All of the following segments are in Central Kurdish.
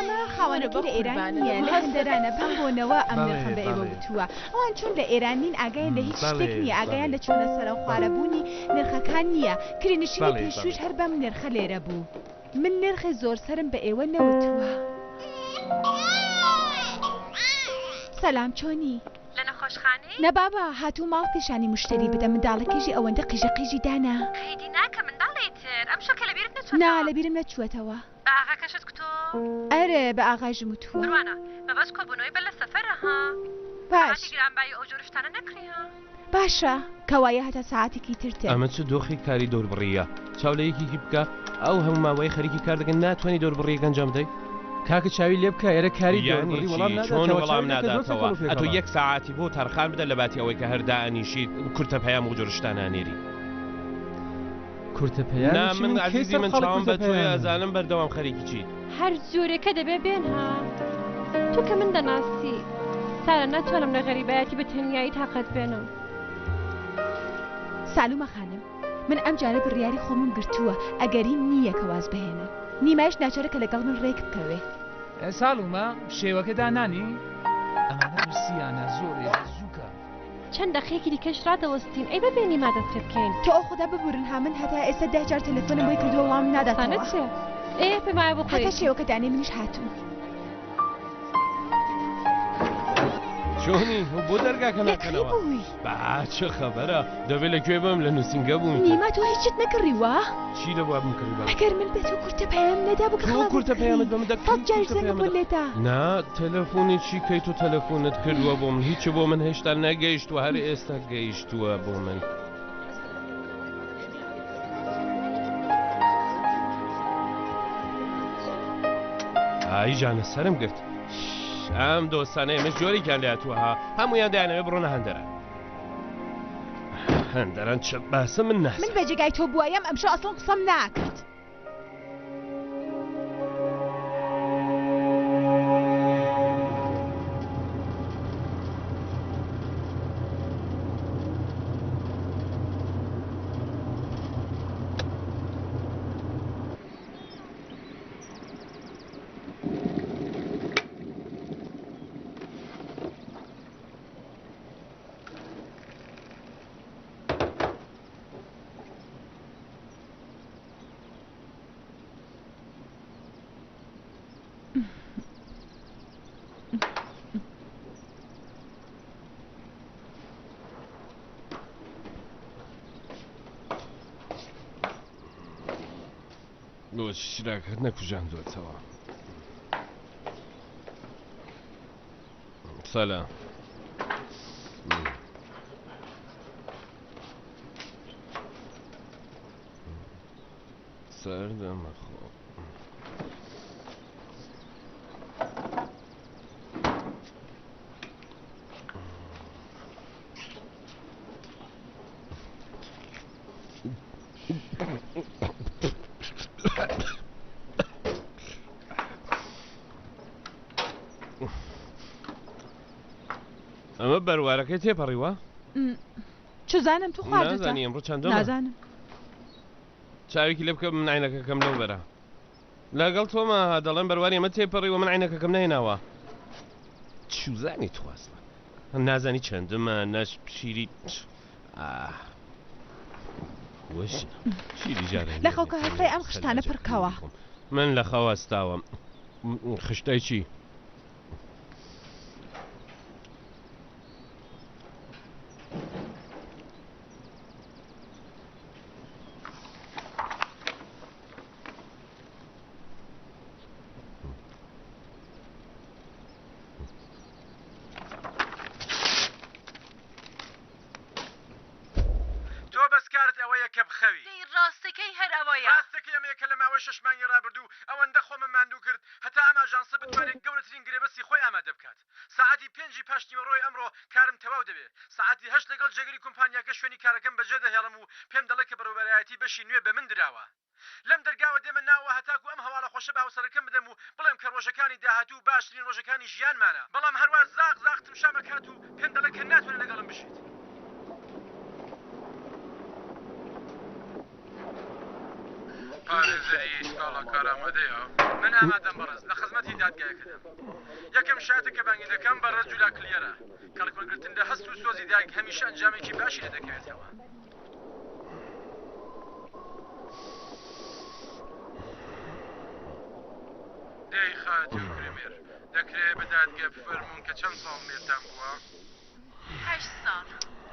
ئەمە خاوەنەکی لە ئێران نییە لە هەندێرانە بەمبۆنەوە ئەم نرخم بە ئێوە بتووە ئەوان چون لە ئێران نین ئاگایان لە هیچ شتێک نییە ئاگایان لە چۆنە سەرە خوارەبوونی نرخەکان نییە کرێنشینی پێشوش هەر بەم نرخە لێرە بوو من نرخی زۆر سرم بە ئێوە نەوتووە سەلام چۆنی لە نەخۆشخانەی؟ نە بابا هاتوو ماڵ پیشانی مشتری بدە منداڵەکەژی ئەوەندە قیژە دانا قەیدی ناکە منداڵی تر ئەم شەکە لەبیرت نەچووە؟ نا لەبیرم نەچووەتەوە بە ئاغاکەشت کتۆ؟ ئەرێ بە ئاغاژم وتووە بڕوانە بەبەش کۆبوونەوەی بە لە سەفەرە ها باش گرانبایی ئەو جۆر شتانە نەکڕی ها باشە کەوایە هەتا ساعتێکی ترتێ ئەمە چ دۆخی کاری دەور بڕیە چاو لە یەکێکی بکە ئەو هەموو ماوەی خەریکی کار دەکەن ناتوانانی دەور بڕیەکە ئەنجام بدەیت کاکە چاوی لێ بکە ئێرە کاری یانی چۆن وەڵام ناداتەوە ئەتۆ یەک ساعتی بۆ تەرخان بدە لە باتی ئەوەی کە هەردا ئەنیشیت کورتە پەیام و جۆرشتانە نێری کورتە پەیام من عزیزی من چاوم بە تۆی ئەزانم بەردەوام خەریکی چیت هەر جۆرێکە دەبێ بێن ها تۆ کە من دەناسی سارە ناتوانم لە غەریبایەتی بە تەنیایی تاقەت بێنم سالومە خانم من ئەم جارە بڕیاری خۆمم گرتووە ئەگەری نییە کە واز بهێنن نیمایش ناچارەکە لەگەڵ من ڕێک بکەوێ ساڵومە شێوەکە دانانی ئەمانە برسیانە زۆرێ زووکە چەند دەقەیەکی دیکەش ڕادەوەستین ئەی ببێنی مادەستێ بکەین تۆ ئەو خوددا ببورن ها من هەتا ئێستا 10 جار تەلەفۆنم بۆی کردووە وڵام ناداتەوە چێ ئێ پێمایە بخۆی هەتا شێوەکە دانێ منیش هاتووم چۆنی بۆ دەرگاکە ناکەنەوە باچە خەبەرە دەبێت لەکوێ بم لە نووسنگە بووم نیما تۆ هیچت نەکڕیوە چی دەبووە بمکردی ئەگەر من بە تۆ کورتە پەیام نەدا بوو تۆ کورتە پەیامت بە من دەکەیت نا تەلەفۆنی چی کەی تۆ تەلەفۆنت کردووە بۆ من هیچ بۆ من هێشتا نەگەیشتووە هەر ئێستا گەیشتووە بۆ من ئای جانە سرم گرت ئەم دۆستانەیە مەش جۆرێکیان لاتووە ها هەمویان دایانەوێ بڕۆنە هەندەران هەندەران چ باسە من ناس من بە جێگای تۆ بووایەم ئەمشە ئەسڵ قسەم ناکرد بۆ شیراکەت نەکوژاندوێتەوە سەلام سەردەمە خۆ ئەمە بەروارەکەی تێپەڕیوە؟ چزانم تو خوازانی ئەمڕۆ چەندەمە؟ نازانم چاوێکی لێ بکە من عینەکەکەم لەو بەرە لەگەڵ تۆمە دەڵێن بەرواری ئەمە تێپەڕیوە من عینەکەکەم نەهێناوە چوزانی تواسڵە نازانی چەندمە نەش شیری وەش شیری جارە لە خەوکە هەفرەی ئەم خشتانە پڕکەوە من لە خەوەستاوە خشتای چی؟ لەم دەرگاوە دێمە ناوە هەتاکو ئەم هەواڵە خۆشە بە هاوسەرەکەم بدەم و بڵێم کە ڕۆژەکانی داهاتوو باشترین ڕۆژەکانی ژیانمانە بەڵام هەروە زاق تمشامەکات و پێم دەڵێ کە ناتوانێت لەگەڵم بشیت پارێزەری ئیشکاڵە کارامەدەیە من ئامادەم بەڕێز لە خزمەتی دادگایەکەدەم یەکەم شایەتە کە بانگی دەکەم بەڕێز جولا کلیەرە کەڵکوەرگرتن لە هەست و سۆزی دایک هەمیشە ئەنجامێکی باشی لە دەکەوێتەوە دەی خاتی و کرێمێر دەکرێت بە دادگای بفەرمونون کە چەند ساڵ مێردان بووە 8 ساڵ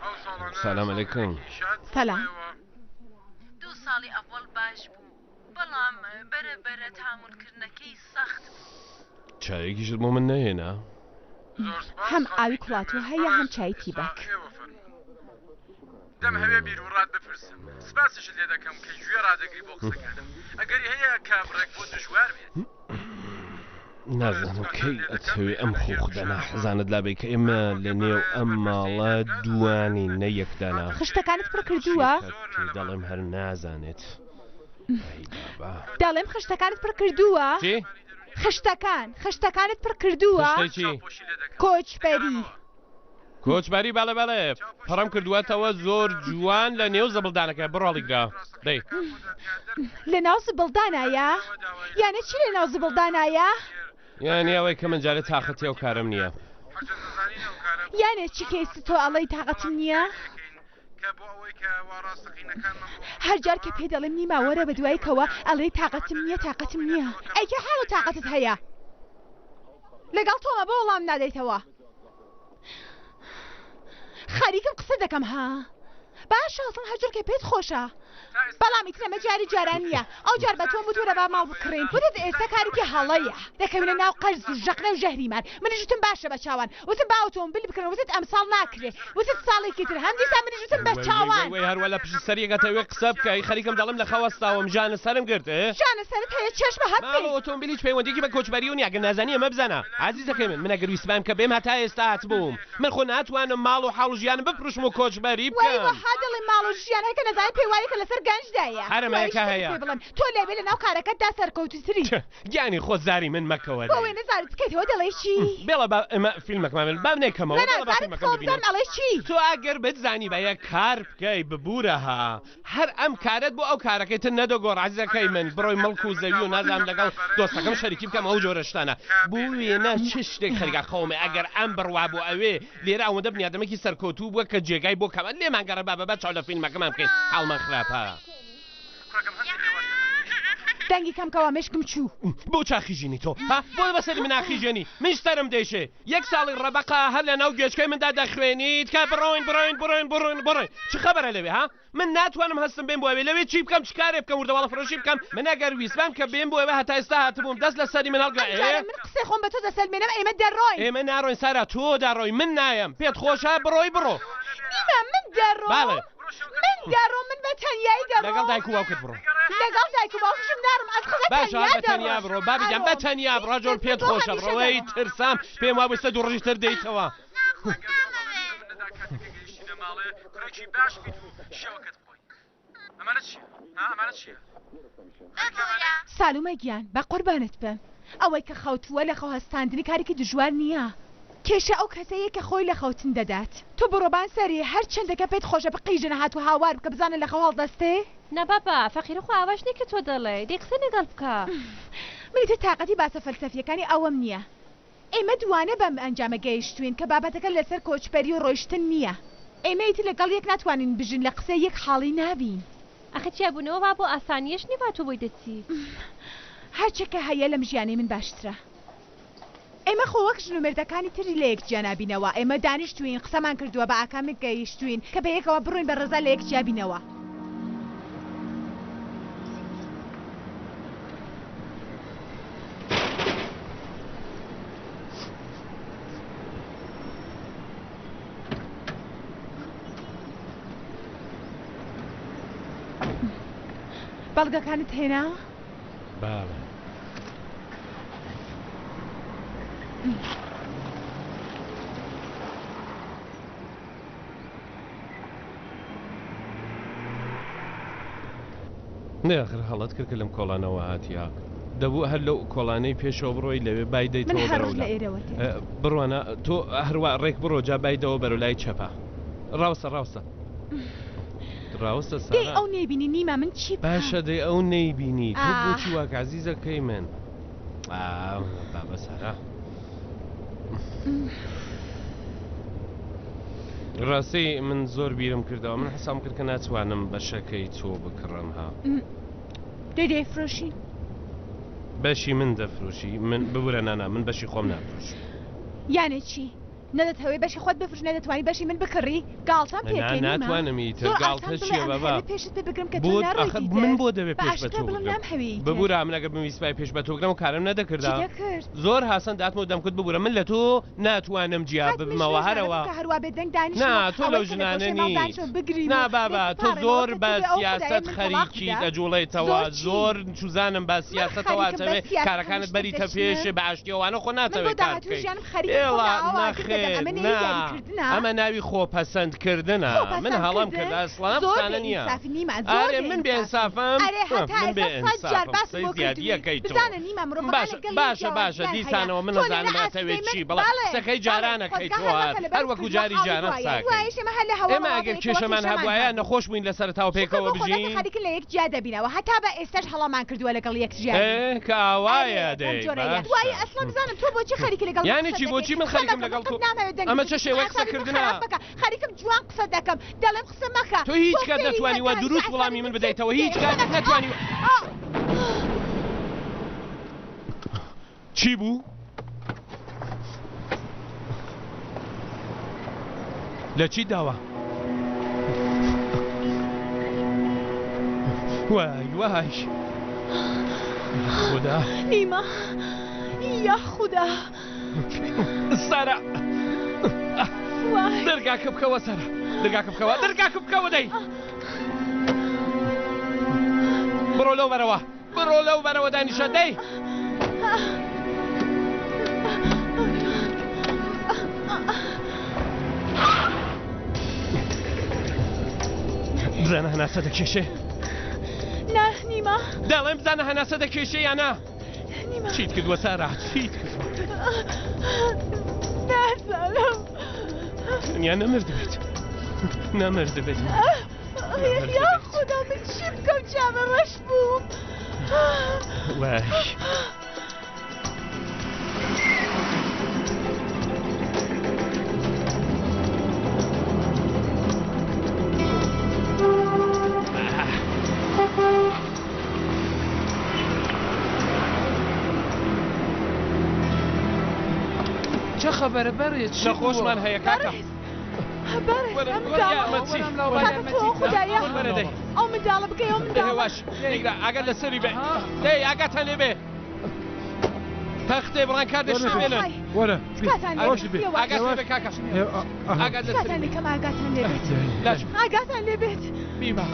ئەو ساڵانە سلام علیکم سلام 2 ساڵی ئەڤەڵ باش بوو بەڵام بەرەبەرە تامولکردنەکەی سەخت بوو چایەکیشت بۆ من نەهێنا هەم ئاوی کوڵاتوە هەیە هەم چای تیبەک دەم هەوێ بیر و ڕات بپرسم سپاسشت لێ دەکەم کە گوێ ڕادەگری بۆ قسەکانم ئەگەری هەیە کابڕێک بۆ دژوار بێت نازانم کەی ئەتەوێ ئەم خوخدە ناحزانت لابێ کە ئێمە لە نێو ئەم ماڵە دوانی نەیەکدانا خشتەکانت پڕ کردووە دەڵێم هەر نازانێت دەڵێم خشتەکانت پڕ کردووە خشتەکانت پڕ کردووە کۆچبەری کۆچبەری بەڵێ بەڵێ پڕم کردووەتەوە زۆر جوان لە نێو زەبڵدانەکە بڕۆڵیگرا دەی لە ناو زبڵدانایە یانە چی لە ناو زبڵدانایە یانی ئەوەی کە من جارێت تاقەتی ئەو کارم نییە یانێ چی کەیست تۆ ئەڵەی تاقەتم نییە هەرجار کە پێ دەڵێم نیماوەرە بە دوایکەوە ئەڵەی تاقەتم نییە ئەیکە حاڵ و تاقەتت هەیە لەگەڵ تۆمە بۆ وەڵام نادەیتەوە خەریکم قسە دەکەم ها باشە ئەسڵ هەرجار کە پێت خۆشە بەڵام ئیترەمە جاری جاران نییە ئەو جار بە تۆم بتوورە با ماڵ بکڕین بودت ئێستا کارێکی هەڵەیە دەکەوێنە ناو قەرز و ژەقنە و ژەهریمان منیژوتم باشە بە چاوان وتم با ئۆتۆمبیل بکڕن وتت ئەمساڵ ناکرێ وتت ساڵێکی تر هەم دیسا منیژوتم بە چاوان هەروە لە پشت سەریەکەتەوێ قسە بکەی خەریکم دەڵم لە خەوەستاوم ژانە سەرم گرت ژانە سەرت هەیە چێشمە هەبێ ئۆتۆمبیلی پەیوەندێکی بە کۆچبەری و نیاگە نازانی ئەمە بزانە عزیزەکەی من ئەگەر ویسبام کە بێم هەتا ئێستا هاتبووم من خۆ ناتوانم ماڵ و حاڵ و ژیانم بپڕشم و کۆچبەری بکەم وای دڵی ماڵ و ژیان هەکە نەزانێت پێوانێکە لەسەر گەنجدایە هەرەمەیەکە هەیە تۆ لێبێ لە ناو کارەکەتدا سەرکەوتوتری گیانی خۆ زاری من مەکەوە بۆی نەزانت بکەیتەوە دەڵێ چی بێڵە ئەمە فیلمەکمان بام نێکەمەوە ئەڵێ چی تۆ ئەگەر بتزانی بە یەک کار بکەی ببوورەها هەر ئەم کارت بۆ ئەو کارەکەیتر نەدۆگۆڕ عزیزەکەی من بڕۆی مەڵک و زەوی و نازانم لەگەڵ دۆستەکەم شەریکی بکەم ئەو جۆرە شتانە بوو وێنە چ شتێک خەریکە خەومێ ئەگەر ئەم بڕوا بۆ ئەوێ لێرە ئەوەندە بنیادەمێکی سەرکەوتوو بووە کە جێگای بۆ کەمە لێمانگەڕە بابە چاو لە فیلمەکەمان بکەین هەڵمان خراپە دەنگی کەمکەوە مشکم چوو بۆ چاخیژینی تۆ ها بۆ بەسەری من ناخیژێنی من سەرم دێشێ یەک ساڵی ڕەبەقا هەر لە ناو گوێچکەی مندا دەخوێنیت کە بڕۆین چ خەبەرە لەوێ ها من ناتوانم هەستم بێم بۆ ئەوێ لەوێ چی بکەم چکارێ بکەم وردەواڵە فڕۆشی بکەم من ئەگەر ویسبام کە بێم بۆ ئەوێ هەتا ئێستا هاتبووم دەست لە سەری من هەڵگا من قسەی خۆم بە تۆ دەسەلمێنم ئێمە دەڕۆین ئێمە ناڕۆین سارا تۆ داڕۆی من نایم پێت خۆشە بڕۆی بڕۆ من دەڕۆم من بە تەنیایی دەڕۆم لەگەڵ دایک و باوکت بڕۆ لەگەڵ دایک و باوکشم نارم باشە بە تەنیا بڕۆ بابیجان بە تەنیا بڕۆ جۆر پێت خۆشە بڕۆی ترسام پێم وا بستە دوو ڕۆژی تر دەیتەوە سالومە گیان بە قوربانت بم ئەوەی کە خەوتووە لە خەوهەستاندنی کارێکی دژوار نییە کێشە ئەو کەسەیە کە خۆی لە خەوتن دەدات تۆ بڕۆبان سەری هەر چندەکە پێت خۆشە بقیژنە هات و هاوار بکە بزانە لە خەواڵ دەستێ نەبابا فەقیرە خۆ ئاواش نێ کە تۆ دەڵێ دێ قسە لەگەڵ بکە منیتر تااقەتی باسە فەلسەفیەکانی ئەوەم نییە ئێمە دوانە بەم ئەنجامە گەیشتوین کە بابەتەکە لەسەر کۆچبەری و ڕۆیشتن نییە ئێمە ئیتر لەگەڵ یەک ناتوانین بژین لە قسە یەک حاڵی نابین ئەخە چیابوونەوە با بۆ ئاسانیەش نیوا تۆ بۆی دەچی هەرچێکە هەیە لەم ژیانەی من باشترە ئێمە خۆ وەک ژن و مێردەکانی تری لە یەک جیانابینەوە ئێمە دانیشتوین قسەمان کردووە بە ئاکامێک گەیشتوین کە بە یەکەوە بڕوین بە ڕێزا لە یەک جیابینەوە بەڵگەکانت هێنا؟ باڵێ نێخر هەڵەت کرد کە لەم کۆڵانەوە هاتیە دەبوو هەر لەو کۆڵانەی پێشەوە بڕۆی لەوێ بای دەیتەوە بڕوانە تۆ هەروە ڕێک بڕۆ جا بایدەوە بەرەو لای چەپە ڕاوسە ڕاوەستە دەی سارا ئەو نەیبینی نیمە من چی باشە دەی ئەو نەیبینی تۆ آه. بۆچی واکە عەزیزەکەی من بابە سارا ڕاستی من زۆر بیرم کردەوە من حەسام کرد کە ناتوانم بەشەکەی تۆ بکڕم ها دەی دەیفرۆشی بەشی من دەفرۆشی من ببورە نانا من بەشی خۆم نافرۆشی یانێ چی نەدەتەوەی بەشی خۆت بفرش نەدەتوانی بەشی من بکڕی گاڵتان پێکەی ناتوانم ئیتر گاڵتە چییە بابا پێشت بگرم کە بۆ آخر من بۆ دەبێت پێش بە تۆ بڵم نامهەوی ببوورە من ئەگەر بویستپای پێش بە تۆگرم و کارم نەدەکردا دەکرد زۆر حەسەن داتمە دەمکرد ببوورە من لە تۆ ناتوانم جیا ببمەوە هەرەوە هەروە بێدەنگ دانیش نا تۆ لەو ژنانە نیت نا بابا تۆ زۆر بە سیاست خەریکی دەجوڵێتەوە زۆر چوزانم بە سیاستەوەتەوێ کارەکانت بەریتە پێش بە عاشتیەوانە خۆ ناتەوێت کار بکەیت ئەمە ناوی خۆپەسەندکردنە من هەڵام کرد ئەسڵام قسانە نییە ئارێ من بێئینسافم من بێئینسافم زیادیەکەی تۆ باشە دیسانەوە من نەزانم ئەتەوێت چی بەڵام قسەکەی جارانەکەی تۆ هەر وەکو جاری جاران ساکەی ئێمە ئەگەر کێشەمان هەبوایە نەخۆش بووین لەسەرتاوە پێکەوە بژین خەریکە لە یەک جیا دەبینەوە هەتا بە ئێستاش هەڵامان کردووە لەگەڵ یەک جیا کاوایە دەی وای ئەسڵام بزانم تۆ بۆچی خەریکی لەگەڵ یانی چی بۆچی من خەریکم لەگەڵ تۆ ئەمە چه شێوەیە قسەکردنە خەریکم جوان قسە دەکەم دەڵێم قسە مەکە تۆ هیچ کات نەتوانی وە دروست وەڵامی من بدەیتەوە هیچ کات نەتوانی چی بوو؟ لە چی داوە؟ وای وای خدا نیمە یا خدا سارا دەرگاکە بکەوە سارا دەرگاکە بکەوە دەرگاکە بکەوە دەی بڕۆ لەو بەرەوە بڕۆ لەو بەرەوە دانیشە دەی بزانە هەناسە دەکێشێ نا نیمە دەڵێم بزانە هەناسە دەکێشێ یانە چیت کردووە سارا چیت کردووە نازانم دنیا نەمردبێت نەمردبێت یا خدا من چی بکەم جامە ڕەش بوو وای چه خبرە بەڕێ چی نەخۆشمان هەیە کاکە ئەو منداڵە بکەی ئەو واش ئەگەر لەسەری بێ دەی ئاگاتان لێ بێ تەختێ بڕان کار دەشتێنن وەرە ئاگات بێ کاکە ئاگاتان کەم ئاگاتان لێبێت ئاگاتان لێبێت بیبا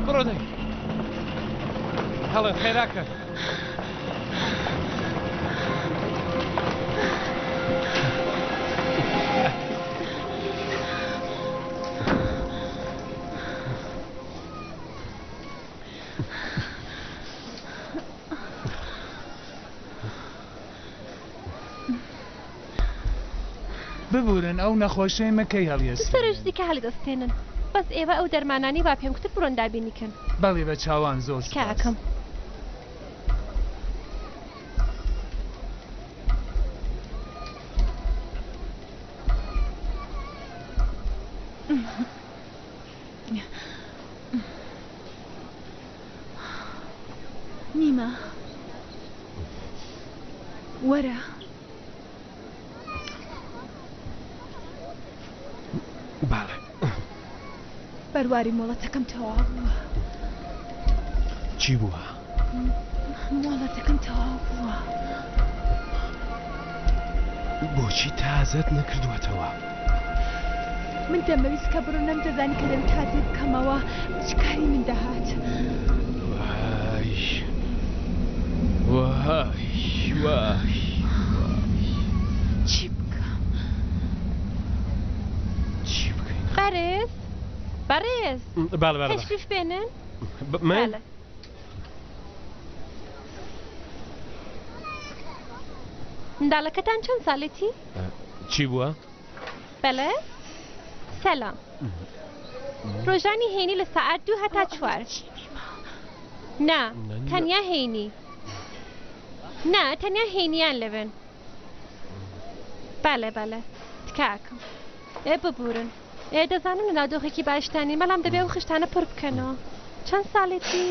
برو دەی هەڵێن خێراکە ببورن ئەو نەخۆشەی مەکەی هەڵیێست سەرشتی کە هەڵدەستێنن بەس ئێوە ئەو دەرمانانی با پێم کتر بڕۆن دابینیکەن بەڵێ بە چاوان زۆر کاکەم نیمە وەرە باڵێ بەرواری مۆڵەتەکەم تەواو بووە چی بووە؟ مۆڵەتەکەم تەواو بووە بۆچی تازەت نەکردووەتەوە؟ من دەمەویست کە بڕۆنەم دەزانی کە دەم کاتێ بکەمەوە چکاری من دەهات وای چی بکەم چی بکەین بەڕێز بەڵێ تەشریف بێنن من منداڵەکەتان چەند ساڵێتی؟ چی بووە؟ بەڵێ سەلام ڕۆژانی هێنی لە سەعات 2 هەتا 4 نا تەنیا هێنی نا تەنیا هێنیان لەبن بەڵێ تکاکەم ببورن دەزانم لە ناودۆخێکی باشتانی بەڵام دەبێ و خشتانە پڕ بکەنەوە چەند ساڵێتی؟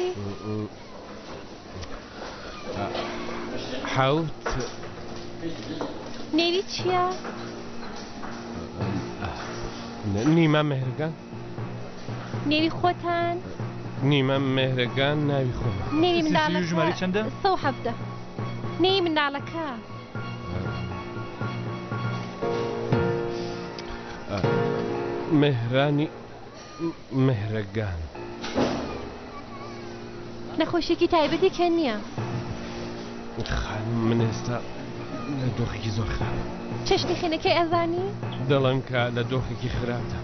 حەوت نێوی چییە؟ نیمە مهرگان نێوی خۆتان؟ نیمە مهرگان ناوی خۆمە نێوی منداڵەکە ژماری چەندە؟ 170 نێوی منداڵەکە مهرانی مهرگان نەخۆشیێکی تایبەتی کە نییە خانم من ئێستا لە دۆخێکی زۆر خراپ چەشنی خێنەکەی ئەزانی؟ دەڵێم کە لە دۆخێکی خراپە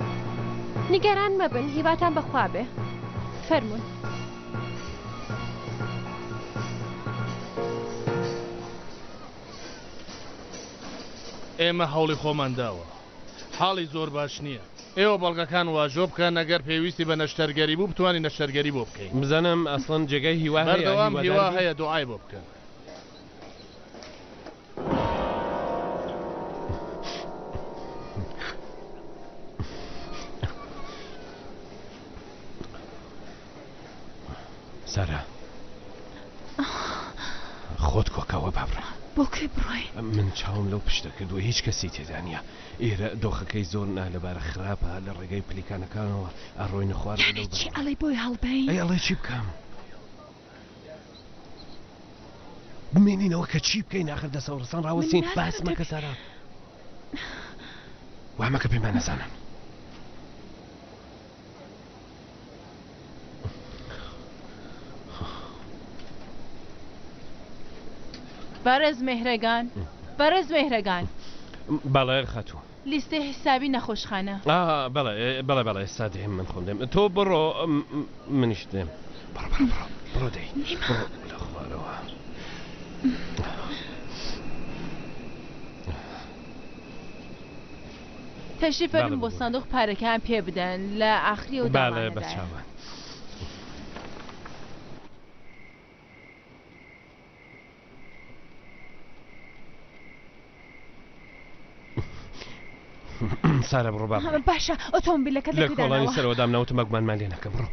نیگەران مەبن هیواتان بەخوا بێ فەرمون ئێمە هەوڵی خۆمان داوە حاڵی زۆر باش نییە ئێوە بەڵگەکان واژۆ بکەن ئەگەر پێویستی بە نەشتەرگەری بوو بتوانین نەشتەرگەری بۆ بکەین بزانم ئەسڵەن جێگای هیوا بەردەوام هیوا هەیە دوعای بۆ بکەن سارا خۆت کۆکەوە بابڕە بۆ کوێ بڕۆین من چاوم لەو پشتە کردووە هیچ کەسی تێدا نیە ئێرە دۆخەکەی زۆر لەبارە خراپە لە ڕێگەی پلیکانەکانەوە ئەڕۆینە خوار چی ئەڵێ بۆی هەڵبەین ئەڵێ چی بکەم بمێنینەوە کە چی بکەین ناخر دەسەوڕستان ڕاوەستین باس مەکە سارا وامەکە پێمان نەزانن بەڕێز مهرەگان بەڵێ خەتوو لیستەی حسابی نەخۆشخانە بەڵێ ئێستا دێم من خۆم دێم تۆ بڕۆ منیش دێم بڕۆ دەی لە خوارەوە تەشریف بەرن بۆ سندوق پارەکان پێ بدەن لە ئاخری و بەڵێ بەچاوە سارە بڕۆ باشە ئۆتۆمبیلەکە لە کۆڵانی سەرەوە دامناوتم مەگومانمان لێ نەکە بڕۆ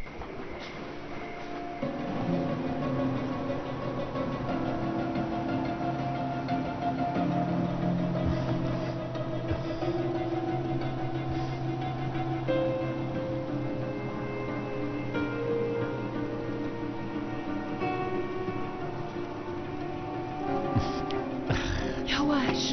یاواش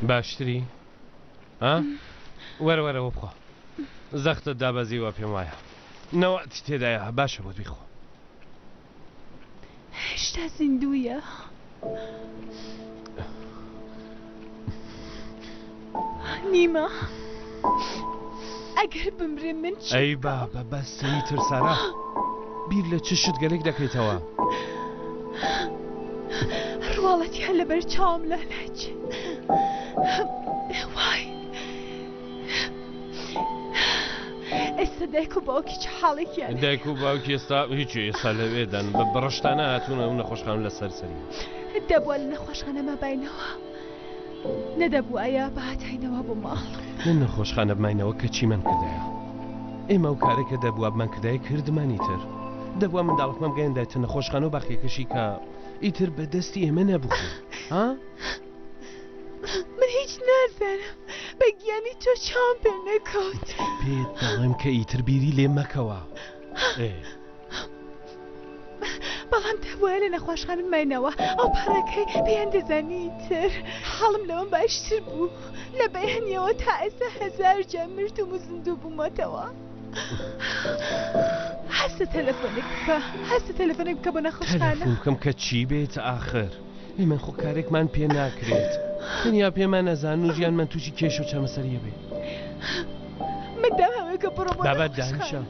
باشتری ها وەرە وەرەوە بخۆ زەختت دابەزیوە پێم وایە نەوەتی تێدایە باشە بۆ بیخۆ هێشتا زیندوویە نیمە ئەگەر بمرێ من چی ئەی بابە بەسەی ترسارە بیر لە چشت گەلێک دەکەیتەوە ڕواڵەتی هە لەبەر چاوم لە ناچێ وای ئێستا دایک و باوکی چه حاڵێکیان دایک و باوکی ئێستا هیچی ئێستا لەوێدان بە بڕشتانە هاتوونە و نەخۆشخان لە سەرسەری دەبووە لە نەخۆشخانەمە باینەوە نەدەبوو ئەیە بەهاتاینەوە بۆ ماڵ من نەخۆشخانە بماینەوە کە چیمان کردایە ئێمە و کارێکە دەبووە بمان کردای کردمانی تر دەبووە منداڵکمەم گەیاندایتە نەخۆشخانە و باخێکەشی کە ئیتر بەدەستی ئێمە نەبوو ها؟ من هیچ نازانم بە گیانی تۆ چاوم پێ نەکەوت پێت دەڵێم کە ئیتر بیری لێ مەکەوە بەڵام دەبووە لە نەخۆشخانە بماینەوە ئەو پەڕەکەی پێیان دەزانی تر حاڵم لەوەم باشتر بوو لە بەیانیەوە تا ئێستا 1000 جا مردم و زیندوو بوومەتەوە هەستە تەلەفۆنێک بکە بۆ نەخۆشخانە تەلەفۆن بکەم کە چی بێت ئاخر ئێمە خۆ کارێکمان پێ ناکرێت تەنیا پێمان نەزان و ژیانمان تووشی کێش و چەمەسەریە بێ من دەمەوێت کە بڕۆ بۆ بابەت دانیشە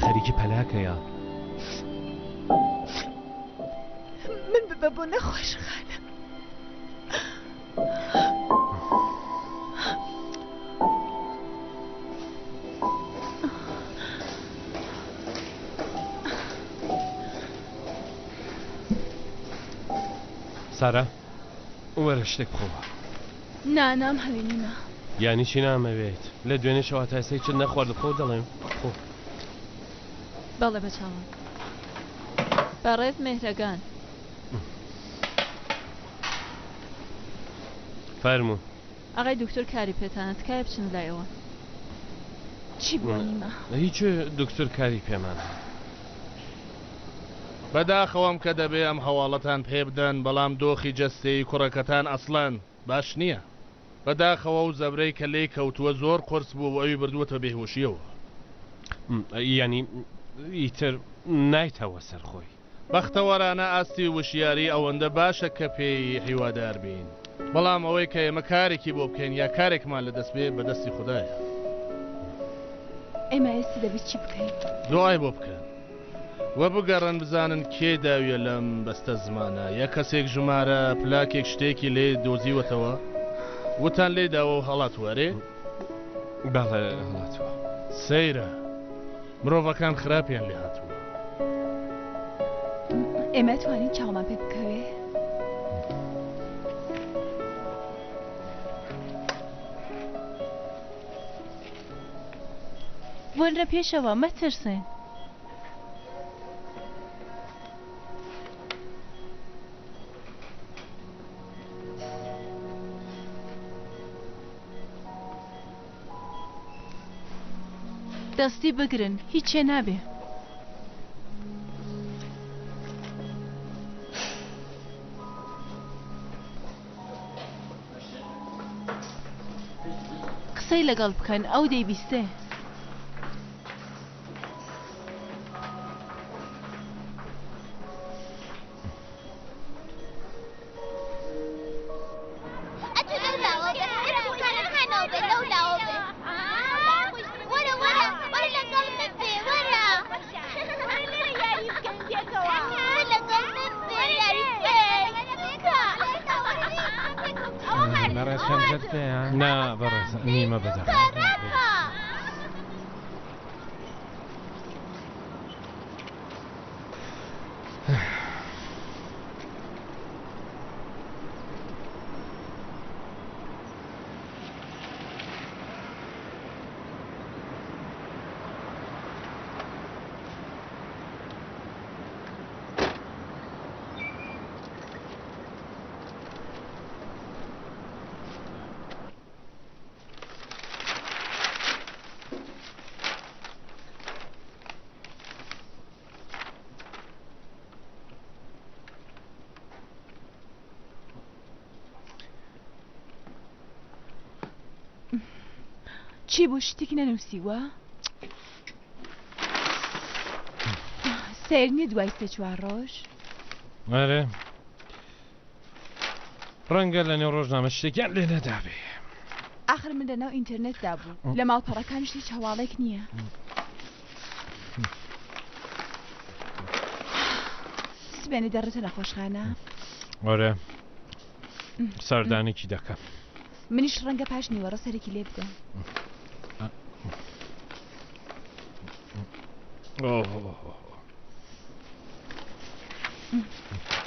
خەریکی پەلاکەیە من ببە بۆ نەخۆشخانە سارە وەرە شتێک بخۆوە نانام هەوێنیمە یانی چی نامەوێت لە دوێنێ شەوە تاسەی چت نەخوارد خۆ دەڵێم خۆ بەڵێ بەچاوان بەڕێز مێهرەگان فەرموو ئاغای دکتۆر کاری پێتانە تکایە بچن لایەوە چی بووە نیمە هیچ دکتۆر کاری پێمان بەداخەوەم کە دەبێ ئەم هەواڵەتان پێ بدەن بەڵام دۆخی جەستەی کوڕەکەتان ئەسڵەن باش نییە بەداخەوە و زەبرەی کە لێی کەوتووە زۆر قرس بوو بۆ ئەوی بردووەتە بێهۆشیەوە ینی ئیتر نایتەوە سەرخۆی بەختەوەرانە ئاستی وشیاری ئەوەندە باشە کە پێی هیوادار بین بەڵام ئەوەی کە ئێمە کارێکی بۆ بکەین یا کارێکمان لە دەست بێ بەدەستی خوددایە ئێمە ئێستا دەبێت چی بکەین دوای بۆ بکەن وە بگەڕن بزانن کێ داویە لەم بەستە زمانە یە کەسێک ژمارە پلاکێک شتێکی لێ دۆزیوەتەوە وتان لێ داوە و هەڵات وەرێ بەڵێ هەڵاتوە سەیرە مرۆڤەکان خراپیان لێ هاتووە ئێمە توانین چاومان پێ بکەوێ وەرە پێشەوە مەترسێن دەستی بگرن هیچێ نابێ قسەی لەگەڵ بکەن ئەو دەیبیستێ نا بەڕێز نیمە بەدە چی بوو شتێکی نەنووسیوە؟ سیر نییە دوای سێ چوار ڕۆژ؟ ئەرێ ڕەنگە لە نێو ڕۆژنامە شتێکیان لێ نەدابێ. ئاخر من لەناو ئینتەرنێتدا بوو لە ماڵپەڕەکانی شتێک هەواڵێک نییە. سبێنی دەڕێتە نەخۆشخانە؟ ئۆرە سەردانێکی دەکەم. منیش ڕەنگە پاش نیوەڕە سەرێکی لێ بدەم.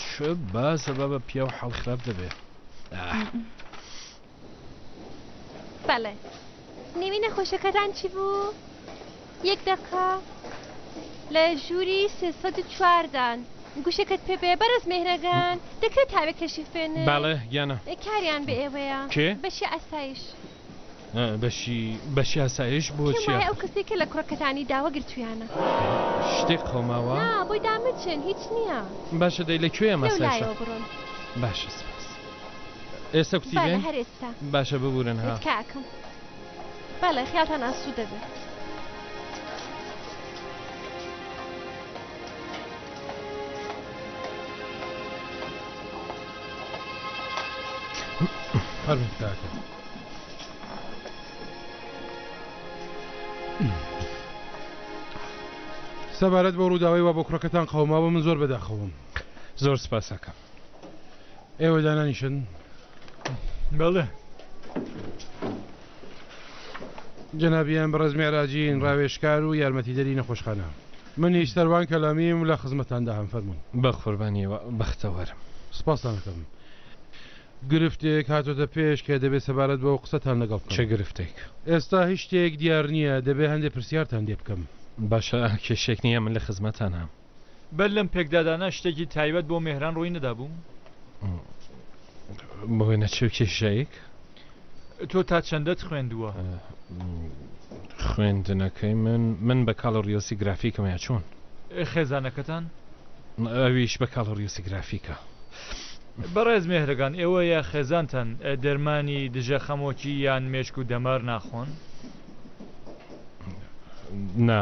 چ باسە بە پیا و حەڵ خراپ دەبێت. بەڵێ نیوی نەخۆشەکەتان چی بوو؟ یەک دەقا لە ژووری 304دان گوشەکەت پێ بێ بەرز مێهرەگان دەکرێت تاوێک کەشی فێنێ؟ باڵێ یانە کاریان بە ئێوەیە کێ؟ بەشی ئاسایش. بەشی ئاسایش بۆ چیە؟ ئەو کەسێکە لە کوڕەکەتانی داوە گرتویانە. شتێک خۆماوە؟ نا بۆی دامەچن هیچ نییە. باشە دەی لەکوێیە مەسەلشە؟ لەولایەوە بڕۆن. باشە سپاس. ئێستا کوتی بێن؟ هەر ئێستا. باشە ببورن ها. کاکەم. بەڵێ خیاتان ئاسوود دەبێت. فەرمووی کاکە. سەبارەت بۆ ڕووداوی وا بۆ کوڕەکەتان قەوماوە من زۆر بەداخەوم. زۆر سپاسەکەم. ئێوە دانانیشن؟ بەڵێ. جەنابیان بەڕێز مێراجین ڕاوێژکار و یارمەتیدەری نەخۆشخانە. من هیچ سەروان کەلامیم لە خزمەتاندا هەم فەرموون. بە قوربانیەوە بەختەوەرم. سپاسان دەکەم. گرفتێک هاتۆتە پێش کە دەبێت سەبارەت بۆ قسەتان لەگەڵ بکەم. چه گرفتێک؟ ئێستا هیچ شتێک دیار نییە دەبێت هەندێک پرسیارتان لێ بکەم. باشە کێشێک نییە من لە خزمەتانە. بەر لەم پێکدادانە شتێکی تایبەت بۆ مێهران ڕووی نەدابوو؟ بۆی نەچێ کێشەیەک؟ تۆ تا چەندەت خوێندووە؟ خوێندنەکەی من بە کاڵۆریۆسی گرافیکەمە چۆن؟ خێزانەکەتان؟ ئەویش بە کاڵۆریۆسی گرافیکە. بەڕێز مێهرەگان ئێوە یا خێزانتان دەرمانی دژە خەمۆکی یان مێشک و دەمار ناخۆن؟ نا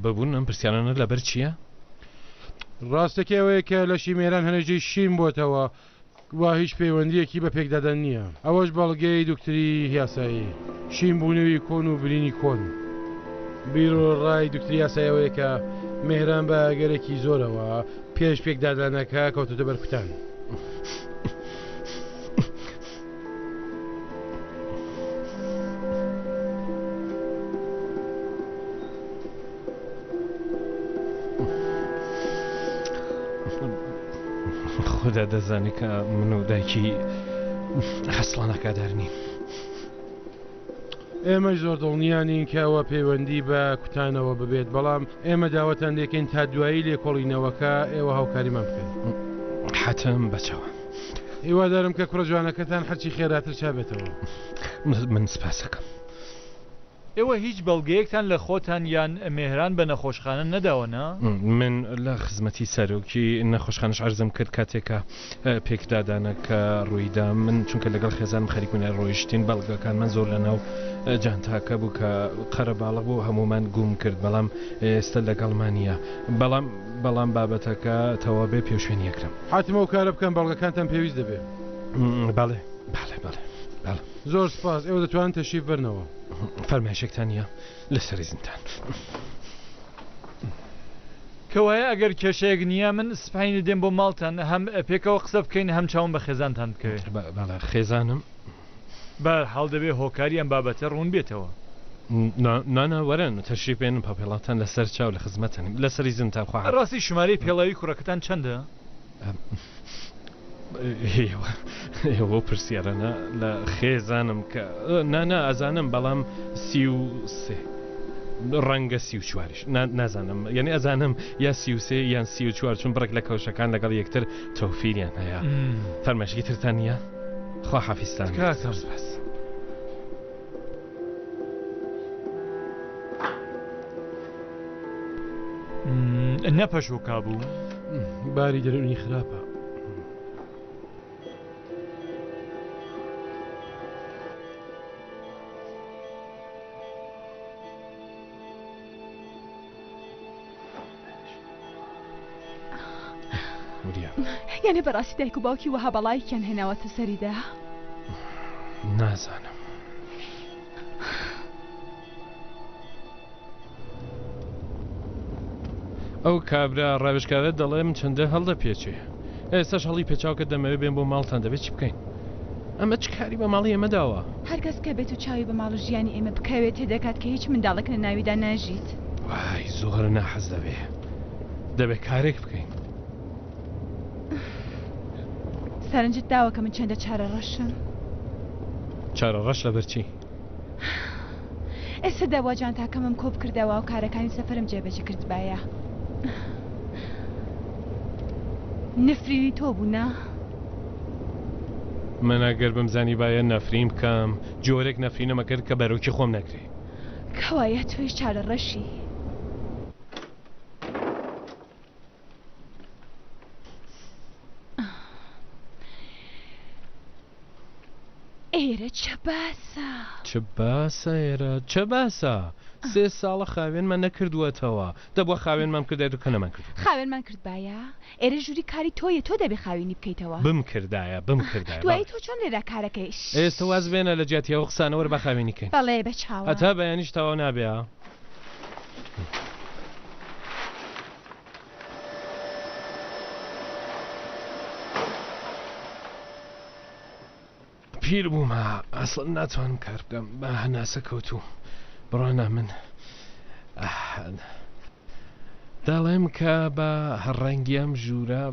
ببوون ئەم پرسیارانە لەبەر چییە؟ ڕاستەکە ئەوەیە کە لەشی مێران هەنێژەی شیم بۆتەوە وا هیچ پەیوەندیەکی بە پێکدادان نییە. ئەوەش بەڵگەی دوکتری یاسایی شیم بوونەوەی کۆن و برینی کۆن. بیرۆڕای دوکتری یاسایەوەیە کە مێهران بە گەرەی زۆرەوە پێش پێکدادانەکە کەوتۆتە بەرکوتان. خوددا دەزانی کە من و دایکی حەسڵانەکەدار نین. ئێمەش زۆر دڵنیانین کەەوە پەیوەندی بە کوتانەوە ببێت بەڵام ئێمە داوەتان دەکەین تا دوایی لێکۆڵینەوەکە ئێوە هاوکاریمان بکەین. حەتم بچەوە. هیوادارم کە کوڕە جوانەکەتان هەرچی خێراتر چابێتەوە. من سپاسەکەم. ئێوە هیچ بەڵگەیەکتان لە خۆتان یان مێهران بە نەخۆشخانە نەداوەنا؟ من لە خزمەتی سەرۆکی نەخۆشخانەش عەرزم کرد کاتێکە پێکدادانەکە ڕوویدا من چونکە لەگەڵ خێزانم خەریکوونە ڕۆیشتین بەڵگەکانمان زۆر لەناو جانتاکە بوو کە قەرە باڵغ بوو هەمومان گوم کرد بەڵام ئێستا لەگەڵمانە بەڵام بابەتەکە تەواو پێشێن یەکرم. حتممە و کارە بکەم بەڵگەکانتان پێویست دەبێت. باڵێ زۆر سپاس ئێوە دەتوانن تەشریف بەرنەوە. فەرمایشێکتان نیە لەسەر زیندان. کەوایە ئەگەر کێشەیەک نییە من سپاینی دێم بۆ ماڵتان هەم پێکەوە قسە بکەین هەم چاوم بە خێزانتان بکەوێت. خێزانم بەر هەڵ دەبێ هۆکاری ئەم بابەتە ڕوون بێتەوە. نانە وەرن تەشریف بێنن پاپێڵاتان لەسەر چاو لە خزمەتەنیم لەسەری زیندان خوا. ڕاستی ژمارەی پێڵاوی کوڕەکەتان چەندە؟ ئێوە پرسیارانە لە خێزانم کە نانە ئەزانم بەڵام 33 ڕەنگە 34 نازانم یعنی ئەزانم یا 33 یان 34 چون بڕێک لە کەوشەکان لەگەڵ یەکتر تۆفیریان هەیە. فەرمایشی ترتان نییە؟ خوا حافیزتان. نەپەشۆ کابوو باری دەرونی خراپە. وریا یعنی بەڕاستی دایک و باوکی وەها بەڵایکیان هێناوەتە سەریدا نازانم ئەو کابرا ڕاوێژکارە دەڵێم چەندە هەڵدە پێچێ ئێستاش هەڵی پێچاوکە دەمەوێت بێن بۆ ماڵتان دەبێت چی بکەین ئەمە چ کاری بە ماڵی ئێمەداوە هەرکەس کە بێت و چاوی بە ماڵ و ژیانی ئێمە بکەوێت تێدەکات کە هیچ منداڵێک لە ناویدا ناژیت وای زۆر ناحەز دەبێت کارێک بکەین سەرنجت داوە کە من چەندە چارە ڕەشم چارە ڕەش لە بەرچی ئێستا دەواجان تاکەمم کۆب کردەوە و کارەکانی سەفرم جێبەجێ کردبایە نفرینی تۆ بوونا من ئەگەر بمزانی باە نەفرین بکەم جۆرێک نەفرینەمە کرد کە بەرەوکی خۆم نەکرێ کەوایە تۆی چارە ڕەشی ئێرە چه باسە ئێرە چه باسە 3 ساڵە خاوێنمان نەکردووەتەوە دەبووە خاوێنمان کردێت و کە نەمان کرد خاوێنمان کرد باە ئێرە ژووری کاری تۆیە تۆ دەبێ خاوێنی بکەیتەوە بم کردایە دوایی تۆ چۆن لێرە کارەکەی ئێستا واز بێنە لە جیاتیەوە قسانەوە بە خاوێنی کەین بەڵێ بە چاوە هەتا بەیانیش تەواو نابێ پیر بوومە ئەسڵ ناتوانم کار بکەم بە هەناسە کەوتوو بڕۆنە من دەڵێم کە بە هەڕەنگیام ژوورە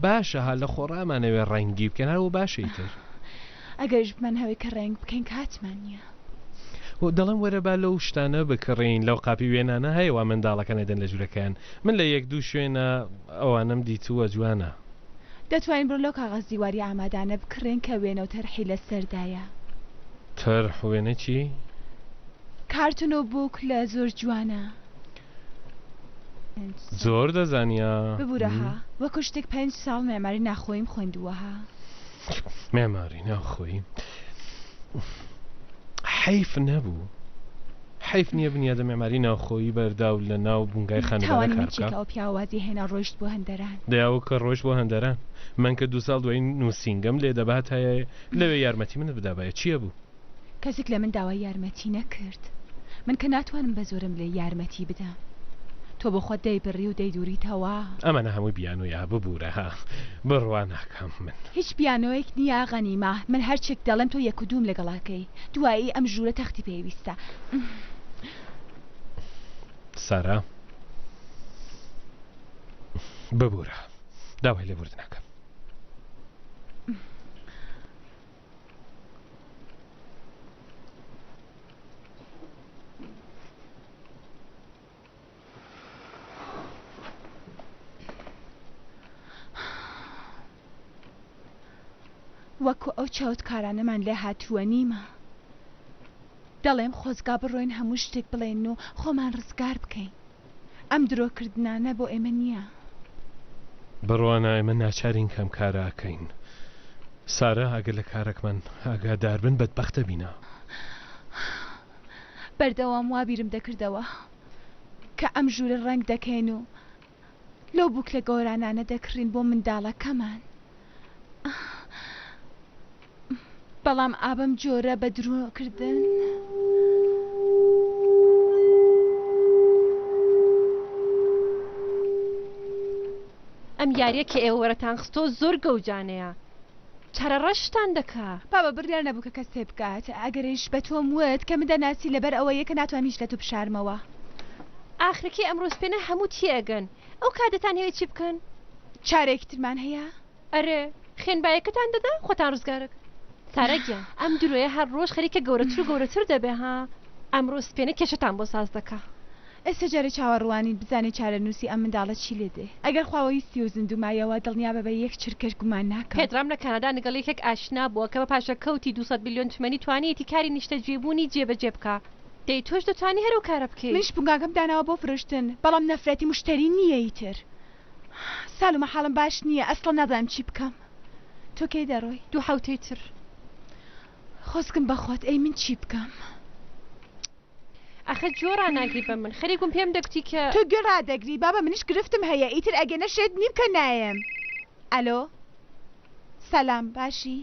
باشە هە لە خۆڕامانەوێ ڕەنگی بکەن هەرەوە باشەیتر ئەگەرش بمان هەوەی کە ڕێنگ بکەین کاتمان نییە دەڵێم وەرە با لەو شتانە بکڕین لەو قاپی وێنانە هەیەوە منداڵەکە نەدەن لە ژوورەکەیان من لە 1-2 شوێنە ئەوانم دیتووە جوانە دەتوانین بڕۆ لەو کاغەز دیواری ئامادانە بکڕێن کە وێنە و تەرحی لە سەردایە تەرح وێنە چی؟ کارتون و بووک لە زۆر جوانە زۆر دەزانیا ببوورەها وەکو شتێک 5 ساڵ مێماری ناخۆیم خوێندووەها مێماری ناخۆیم حیف نەبوو حیف نییە بنیادە مێماری ناوخۆیی بەرداو لە ناو بنگای خانەدانە کار بکات ئەو پیاوازی هێنا ڕۆیشت بۆ هەندەران دەیاوە کە ڕۆژ بۆ هەندەران من کە 2 ساڵ دوای نووسینگەم لێ دەبات هەیە لەوێ یارمەتی منت بدابایە چییە بوو کەسێک لە من داوای یارمەتی نەکرد من کە ناتوانم بە زۆرم لێ یارمەتی بدەم تۆ بۆ خۆت دەیبڕی و دەیدوریتەوە ئەمەە هەمووی بیانۆیا ببوورەها بڕوا ناکەم من هیچ بیانۆیەک نییە غەنیمە من هەرچێک دەڵێم تۆ 1 و 2 لەگەڵاکەی دوایی ئەم ژوورە تەختی پێویستە سارا ببوورە داوای لێبورد ناکەم وەکو ئەو چاوتکارانەمان لێ هاتووە نیمە دەڵێم خۆزگا بڕۆین هەموو شتێک بڵێن و خۆمان ڕزگار بکەین ئەم درۆکردنانە بۆ ئێمە نییە بڕوانە ئێمە ناچارین کەم کاراکەین سارە ئەگەر لە کارێکمان ئاگادار بن بەدبەختە بینە بەردەوام وا بیرم دەکردەوە کە ئەم ژوورە ڕەنگ دەکەین و لەو بووک لە گۆرانانە دەکڕین بۆ منداڵەکەمان بەڵام ئابم جۆرە بە درۆکردن ئەم یاریە کە ئێوە وەرەتان خستۆ زۆر گەوجانەیە چارە ڕەشتان دەکا بابە بڕیار نەبوو کە کەس تێ بکات ئەگەرش بە تۆم وت کە من دەناسی لەبەر ئەوەیە کە ناتوانیش لە تو بشارمەوە ئاخرەکەی ئەمڕۆ سپێنە هەموو تێگەن ئەو کاتتان هەیە چی بکەن چارێکی ترمان هەیە ئەرێ خێنبایەکەتان دەدا خۆتان ڕزگارک سارەگیان ئەم درۆیە هەر ڕۆژ خەریکە گەورەتر و گەورەتر دەبێ ها ئەمڕۆ سپێنە کێشتان بۆ ساز دەکا ئێستا جارە چاوەڕوانی بزانێ چارە نووسی ئەم منداڵە چی لێ دێ ئەگەر خواوەویستی و زیندومایەوە دڵنیا بە 1 چرکەش گومان ناکەم پێدرام لە کەنەدا لەگەڵ یەکێک ئاشنا بووە کە بە پاشە کەوتی 200 میلیۆن تومانی توانیەتی کاری نیشتە جێبوونی جێبەجێ بکە دەی تۆش دەتوانی هەرو کارە بکەی منش بنگاکەم داناوە بۆ فرشتن بەڵام نەفرەتی مشتری نییە ئیتر ساڵمە حاڵم باش نییە ئەسڵ نەزانم چی بکەم تۆ کەی دەڕۆی 2 هەوتەی تر خۆزگم بەخۆت ئەی من چی بکەم ئەخە جۆران ناگری بە من خەریکم پێم دەکتی کە تۆ گوێ ڕادەگری بابە منیش گرفتم هەیە ئیتر ئەگەنە شێت نیم کە نایم ئەلۆ سەلام باشی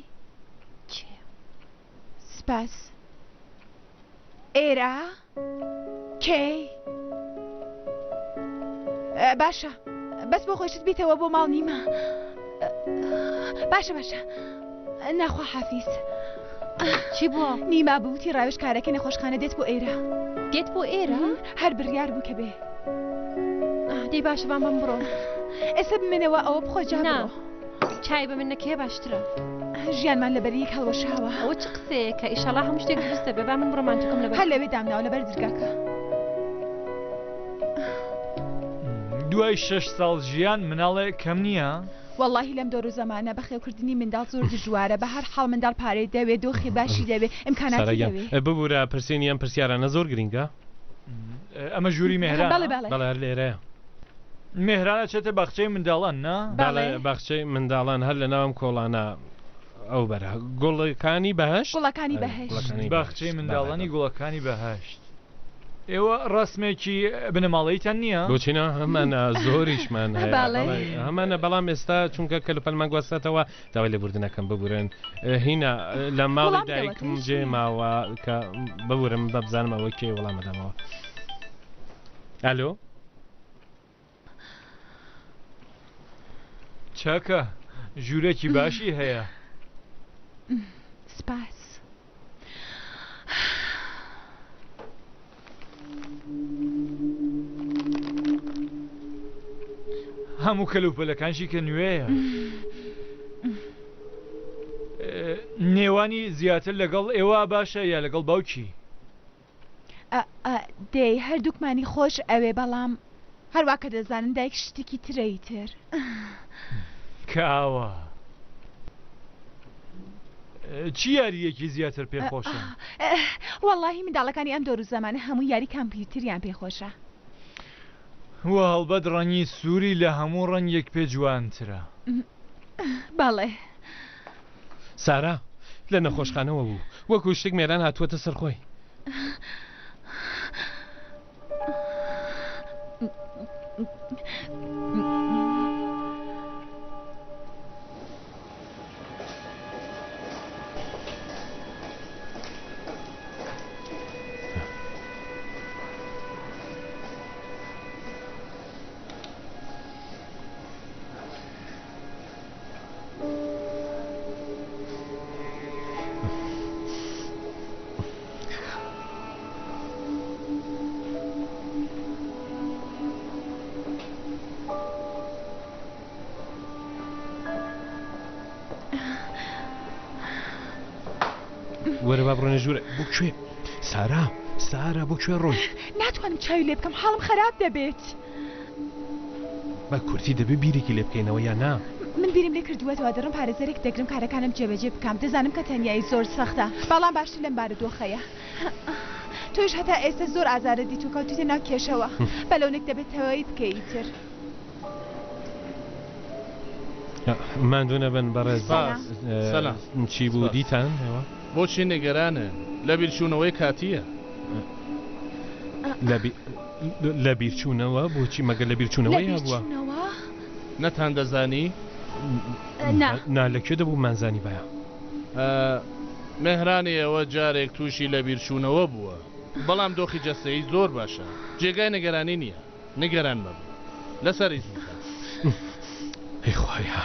سپاس ئێرە کێی باشە بەس بۆ خۆشت بیتەوە بۆ ماڵ نیمە باشە ناخوا حافیز چی بووە؟ نیما بووتی ڕاوێژ کارەکە نەخۆشخانە دێت بۆ ئێرە هەر بڕیار بوو کە بێ دەی باشە با من بڕۆ ئێستا بمێنەوە ئەوە بخۆ جا بڕۆ چای بە من نەکێ باشترە ژیانمان لەبەر یەک هەڵوەشاوە ئەوە چ قسەیە کە ئیشەڵا هەموو شتێک دروستە بێ با من بڕۆمانتوکم لەبەر هەر لەوێ دامناوە لەبەر دەرگاکە دوای 6 ساڵ ژیان مناڵێ کەم نییە؟ واللهی لەم دۆر و زەمانە بەخێوکردنی منداڵ زۆر دژوارە بە هەر حاڵ منداڵ پارەی دەوێت دۆخی باشی دەوێت ئیمکاناتی دەوێت ببوورە پرسێنی ئەم پرسیارانە زۆر گرنگە ئەمە ژووری مێهران بەڵێ هەر لێرەیە مێهرانە چێتە باخچەی منداڵان نا؟ بەڵێ باخچەی منداڵان هەر لە ناوم کۆڵانە ئەو بەرە گوڵەکانی بەهەشت باخچەی منداڵانی گوڵەکانی بەهەشت ئێوە ڕسمێکی بنەماڵەیتان نییە؟ بۆچینە هەمانە زۆریشمان هەمانە بەڵام ئێستا چونکە کەلوپەلمان گواستێتەوە داوای لێبوردنەکەم ببورن هینە لە ماڵی دایکم جێ ماوە کە ببورم بە بزانمەوە کێ وەڵامەدەمەوە ئەلۆ چاکە ژوورێکی باشی هەیە سپاس هەموو کەلوپەلەکانشی کە نوێیە نێوانی زیاتر لەگەڵ ئێوە باشە یا لەگەڵ باوکی دەی هەردووکمانی خۆش ئەوێ بەڵام هەروە کە دەزانن دایک شتێکی ترەیتر کاوە چی یاریەکی زیاتر پێخۆشە؟ واللهی منداڵەکانی ئەم دۆر و زەمانە هەموو یاری کامپیوتریان پێخۆشە وە هەڵبەت ڕەنگی سووری لە هەموو ڕەنگێک پێ جوانترە بەڵێ سارا لە نەخۆشخانەوە بوو وەکو شتێک مێران هاتووەتە سەرخۆی وەرە با بڕۆنە ژوورە بۆ کوێ سارا بۆ کوێ ڕۆی ناتوانم چاوی لێ بکەم حاڵم خراپ دەبێت بە کورتی دەبێ بیرێکی لێ بکەینەوە یا نا من بیرم لێ کردووەتەوە دەڕم پارێزەرێک دەگرم کارەکانم جێبەجێ بکەم دەزانم کە تەنیایی زۆر سەختە بەڵام باشتر لەم بارودۆخەیە تۆش هەتا ئێستا زۆر ئازارە دیت و کەوتوتە ناو کێشەوە بەلەونێک دەبێتەوەی بکەیتر ماندوو نەبن بەڕێز چی بوو دیتان بۆچی نێگەرانە لە بیرچوونەوەی کاتیە لە بیرچوونەوە بۆچی مەگە لە بیرچوونەوەی بووە نەتان دەزانی نا لەکوێ دەبوو مانزانی بەیە مێهرانی ئەوە جارێک تووشی لە بیرچوونەوە بووە بەڵام دۆخی جەستەیی زۆر باشە جێگای نەگەرانی نییە نەگەران مەبوو لەسەر ئیزنکە ئەی خوایە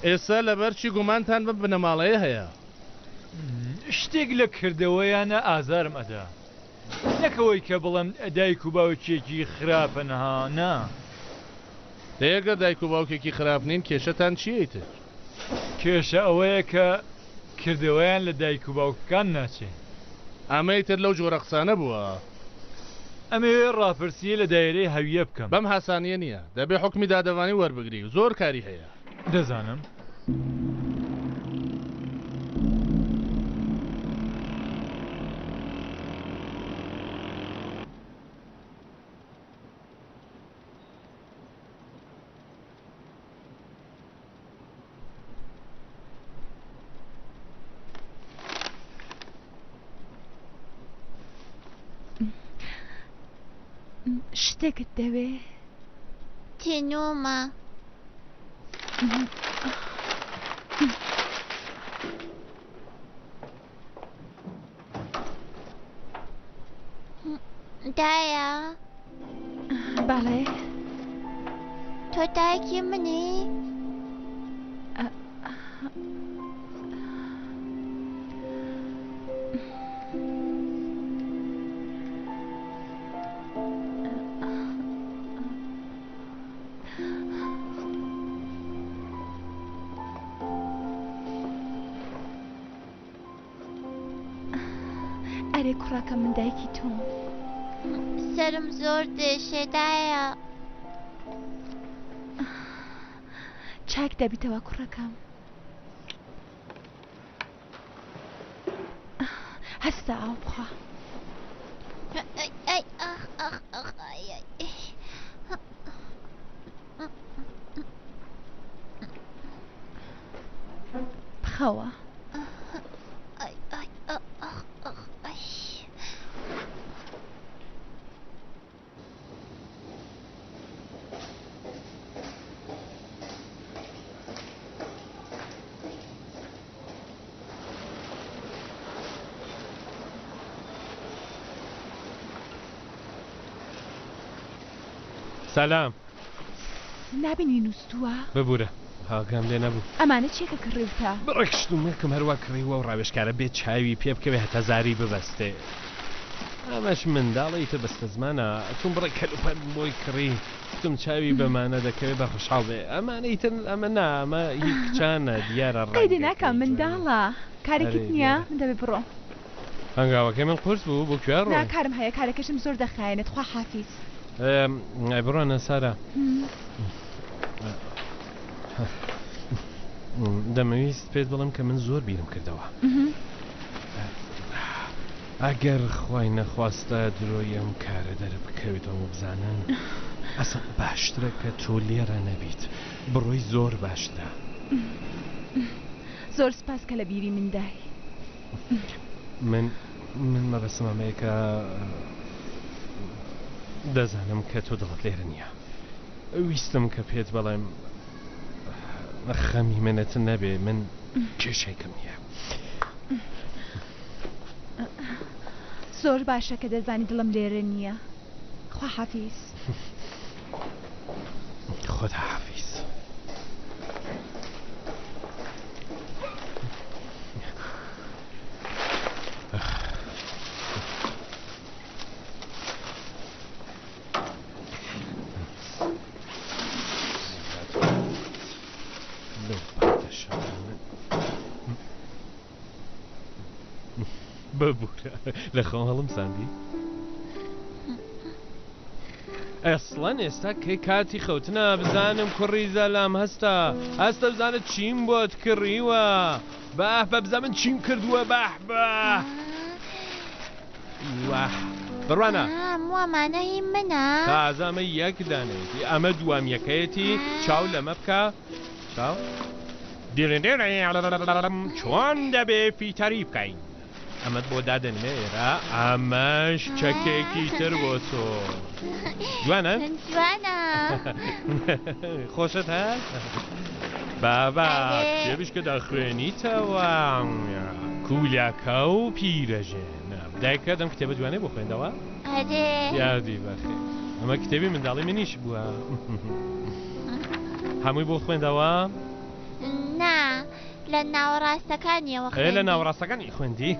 ئێستا لەبەرچی گومانتان بە بنەماڵەیە هەیە شتێک لە کردەوەیانە ئازارم ئەدا نەکەوەی کە بڵم دایک و باوکێکی خراپەنها نا دەیەگە دایک و باوکێکی خراپ نین کێشەتان چیەیتر؟ کێشە ئەوەیە کە کردەوەیان لە دایک و باوکەکان ناچێت. ئەمەیتر لەو جۆرە قسانە بووە. ئەمەوێ ڕاپرسیە لە دایرەی هەویە بکەم. بەم هاسانیە نییە، دەبێ حکمی دادەوانی وەربگری و زۆر کاری هەیە. دەزانم. شتێکت دەوێ؟ تێنۆمە. دایە؟ بەڵێ. تۆ دایکی منی؟ ئەرێ کوڕەکە من دایکی تۆم. سرم زۆر دێشێ دایە. چاک دەبیتەوە کوڕەکەم. هەستا ئاو بخوا. بخەوە. سلام. نبینی نووسووە؟ ببوورە هاکەم لێ نەبوو. ئەمانە چێکە کڕیوتە؟ بڕێکشتومەکەم هەروە کڕیوە و ڕاوێشکارە بێت چاوی پێ بکەوێ هەتا زاری ببەستێ. ئەمەش منداڵی تە بەستە زمانە ئەتون بڕێ کەلوپەر بۆی کڕی تم چاوی بەمانە دەکەوێت بە خۆشحاڵ بێ. ئەمانەی تر ئەمە نا ئەمە هیچ کچانە دیارە ڕای قەیدی ناکەم منداڵە کارێکت نییە من دەبێ بڕۆ. هەنگاوەکەی من قورس بوو بۆ کوێ ڕۆ؟ کارم هەیە کارەکەشم زۆر دەخایەنێت خوا حافیز. بڕۆنە سارە. دەمەویست پێت بڵم کە من زۆر بیرم کردەوە. ئەگەر خوای نەخواستە درۆی ئەم کارە دەربکەوێتەوە بزانن ئەسڵ باشترە کە تۆ لێرە نەبیت بڕۆی زۆر باشترە. زۆر سپاس کە لە بیری مندای. من مەبەسم ئەمەیە کە دەزانم کە تۆ دڵت لێرە نییە. ویستم کە پێت بەڵێم خەمی منەت نەبێ من کێشێکم نییە. زۆر باشە کە دەزانی دڵم لێرە نییە. خوا حافیز. خۆدا حافیز. ببوورە لە خۆ هەڵم ساندی ئەسڵەن ئێستا کەی کاتی خەوتنە بزانم کوڕی زەلام هەستا بزانت چیم بۆت کڕیوە بەح بە بزان من چیم کردووە بەح بە بڕوانە وامانە هی منە تازەمە یەک دانێتی ئەمە دوام یەکەیەتی چاو لەمە بکە چاو چۆن دەبێ فیتەری بکەین ئەمەت بۆ دادنێرە ئەمەش چەکێکی تر بۆ تۆ جوانە؟ جوانە خۆشت هەست؟ بابا کتێبش کە دەخوێنیتەوە کوولەکە و پیرەژێنە دایکە دەم کتێبە جوانێ بۆ خوێندەوە؟ یادی بەخێ ئەمە کتێبی منداڵی منیش بووە هەمووی بۆ خوێندەوە؟ نا لە ناوەڕاستەکانیەوە ئێ لە ناوەڕاستەکانی خوێندی؟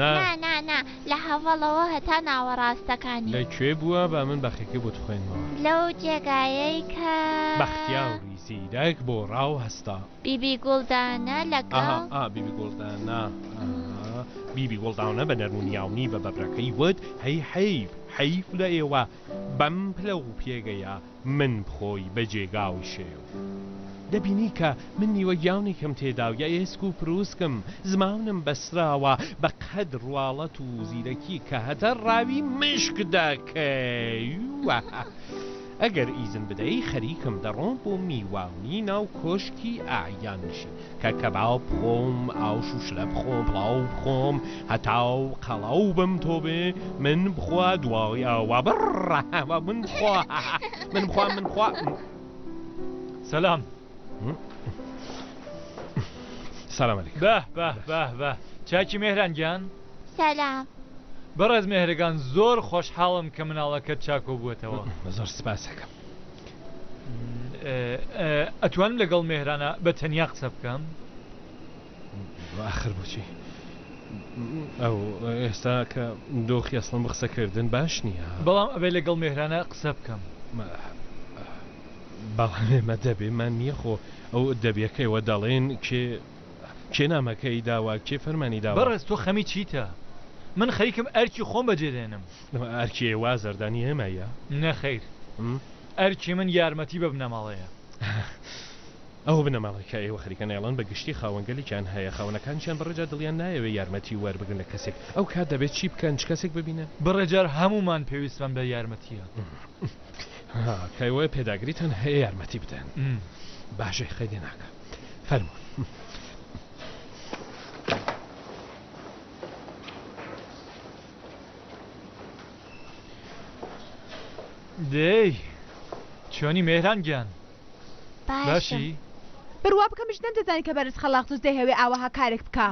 نا لە هەڤەڵەوە هەتا ناوەڕاستەکانی. لەکوێ بووە بە من بەخێکی بۆ خوێنەوە؟ لەو جێگایەی کە بەختیاوری زیرەک بۆ ڕاو هەستا. بیبی گوڵدانە لەگەڵ بیبی گوڵدانە بیبی گوڵدانە بە نەرمونیاونی بە بەبرەکەی وت حەیف لە ئێوە بەم پلە و پێگەیە من بخۆی بە جێگاوی شێو. دەبینی کە من نیوە گیاونی کەم تێداو یا ئێسک و پرروسکم زمانم بەسراوە بە قەد ڕواڵەت و زیرەکی کە هەتە ڕاوی مشک دەکەیوە. ئەگەر ئیزن بدەی خەریکم دەڕۆم بۆ میواونی ناو کۆشکی ئاعیانشی کە کەباو بخۆم ئاوش و شلە بخۆم بڵاو بخۆم هەتاو قەڵاو بم تۆ بێ من بخوا دوای ئەوە بڕەوە من بخوا سەلام سلام علیکم. بە چاکی مێهران گیان؟ سەلام. بەڕێز مێهرەگان زۆر خۆشحاڵم کە مناڵەکەت چاکۆ بووێتەوە. زۆر سپاسەکەم. ئەتوانم لەگەڵ مێهرانە بە تەنیا قسە بکەم؟ آخر بۆچی؟ ئەو ئێستا کە دۆخی ئەسڵم قسەکردن باش نییە. بەڵام ئەبێ لەگەڵ مێهرانە قسە بکەم. بەڵێمە دەبێمان نییە خۆ ئەو دەبیەکەیەوە دەڵێن کێ نامەکەی داوا کێ فەرمانی داوا. بەڕێز تۆ خەمی چیتە؟ من خەریکم ئەرکی خۆم بەجێدێنم. ئەرکی ئێوە زەردانی ئێمەیە؟ نەخەیر ئەرکی من یارمەتی بە بنەماڵەیە. ئەو بنەماڵێکە ئێوە خەریکە نێڵان بە گشتی خاوەنگەلیان هەیە خاونەکانیان بەڕێجا دڵیان نایەوێ یارمەتی وەربگن لە کەسێک ئەو کات دەبێت چی بکەن چ کەسێک ببینە؟ بڕێجار هەمومان پێویستمان بە یارمەتیە. کەوە پێداگریتان هەیە یارمەتی بدەن. باشە خەیدی ناکە فەرموو. دەی چۆنی مێهران گیان؟ باشی؟ بڕوا بکەمش نەدەزانی کە بەرز خەڵاقتوس دەهێوێ ئاوەها کارێک بکە.